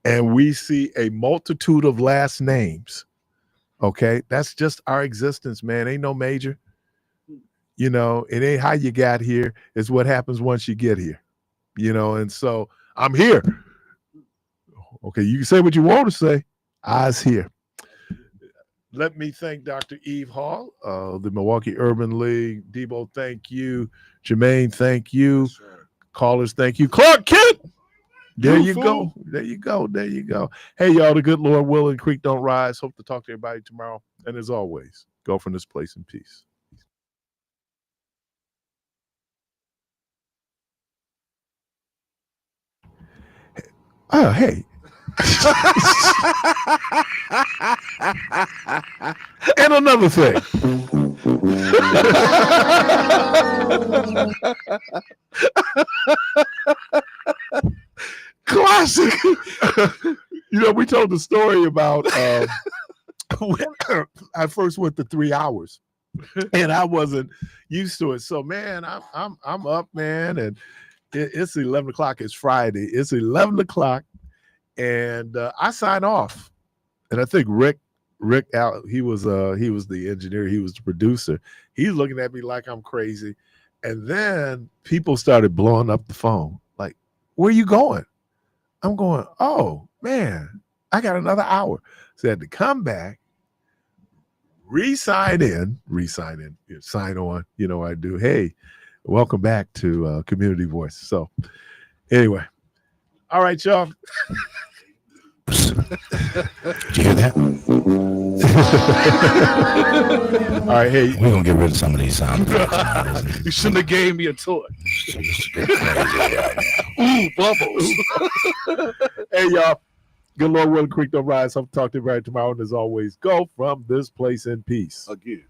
and we see a multitude of last names, okay, that's just our existence, man. Ain't no major. You know, it ain't how you got here. It's what happens once you get here. You know, and so I'm here. Okay, you can say what you want to say. I's here. Let me thank Dr. Eve Hall, the Milwaukee Urban League. Debo, thank you. Jermaine, thank you. Yes, callers, thank you. Clark Kent. There you go. There you go. There you go. Hey, y'all, the good Lord willing, creek don't rise. Hope to talk to everybody tomorrow. And as always, go from this place in peace. Oh, hey. And another thing. Classic. We told the story about when I first went to 3 hours, and I wasn't used to it. So, man, I'm up, man, and it's 11 o'clock. It's Friday. It's 11 o'clock, and I sign off. And I think Rick out. He was the engineer. He was the producer. He's looking at me like I'm crazy, and then people started blowing up the phone. Like, where you going? I'm going, oh, man, I got another hour. So I had to come back, sign on, I do. Hey, welcome back to Community Voice. So anyway, all right, y'all. Did you hear that? All right, hey. We're going to get rid of some of these sound effects. You shouldn't have gave me a toy. Ooh, bubbles. Hey, y'all. Good Lord willing, creek don't rise. I'll talk to you right tomorrow. And as always, go from this place in peace. Again.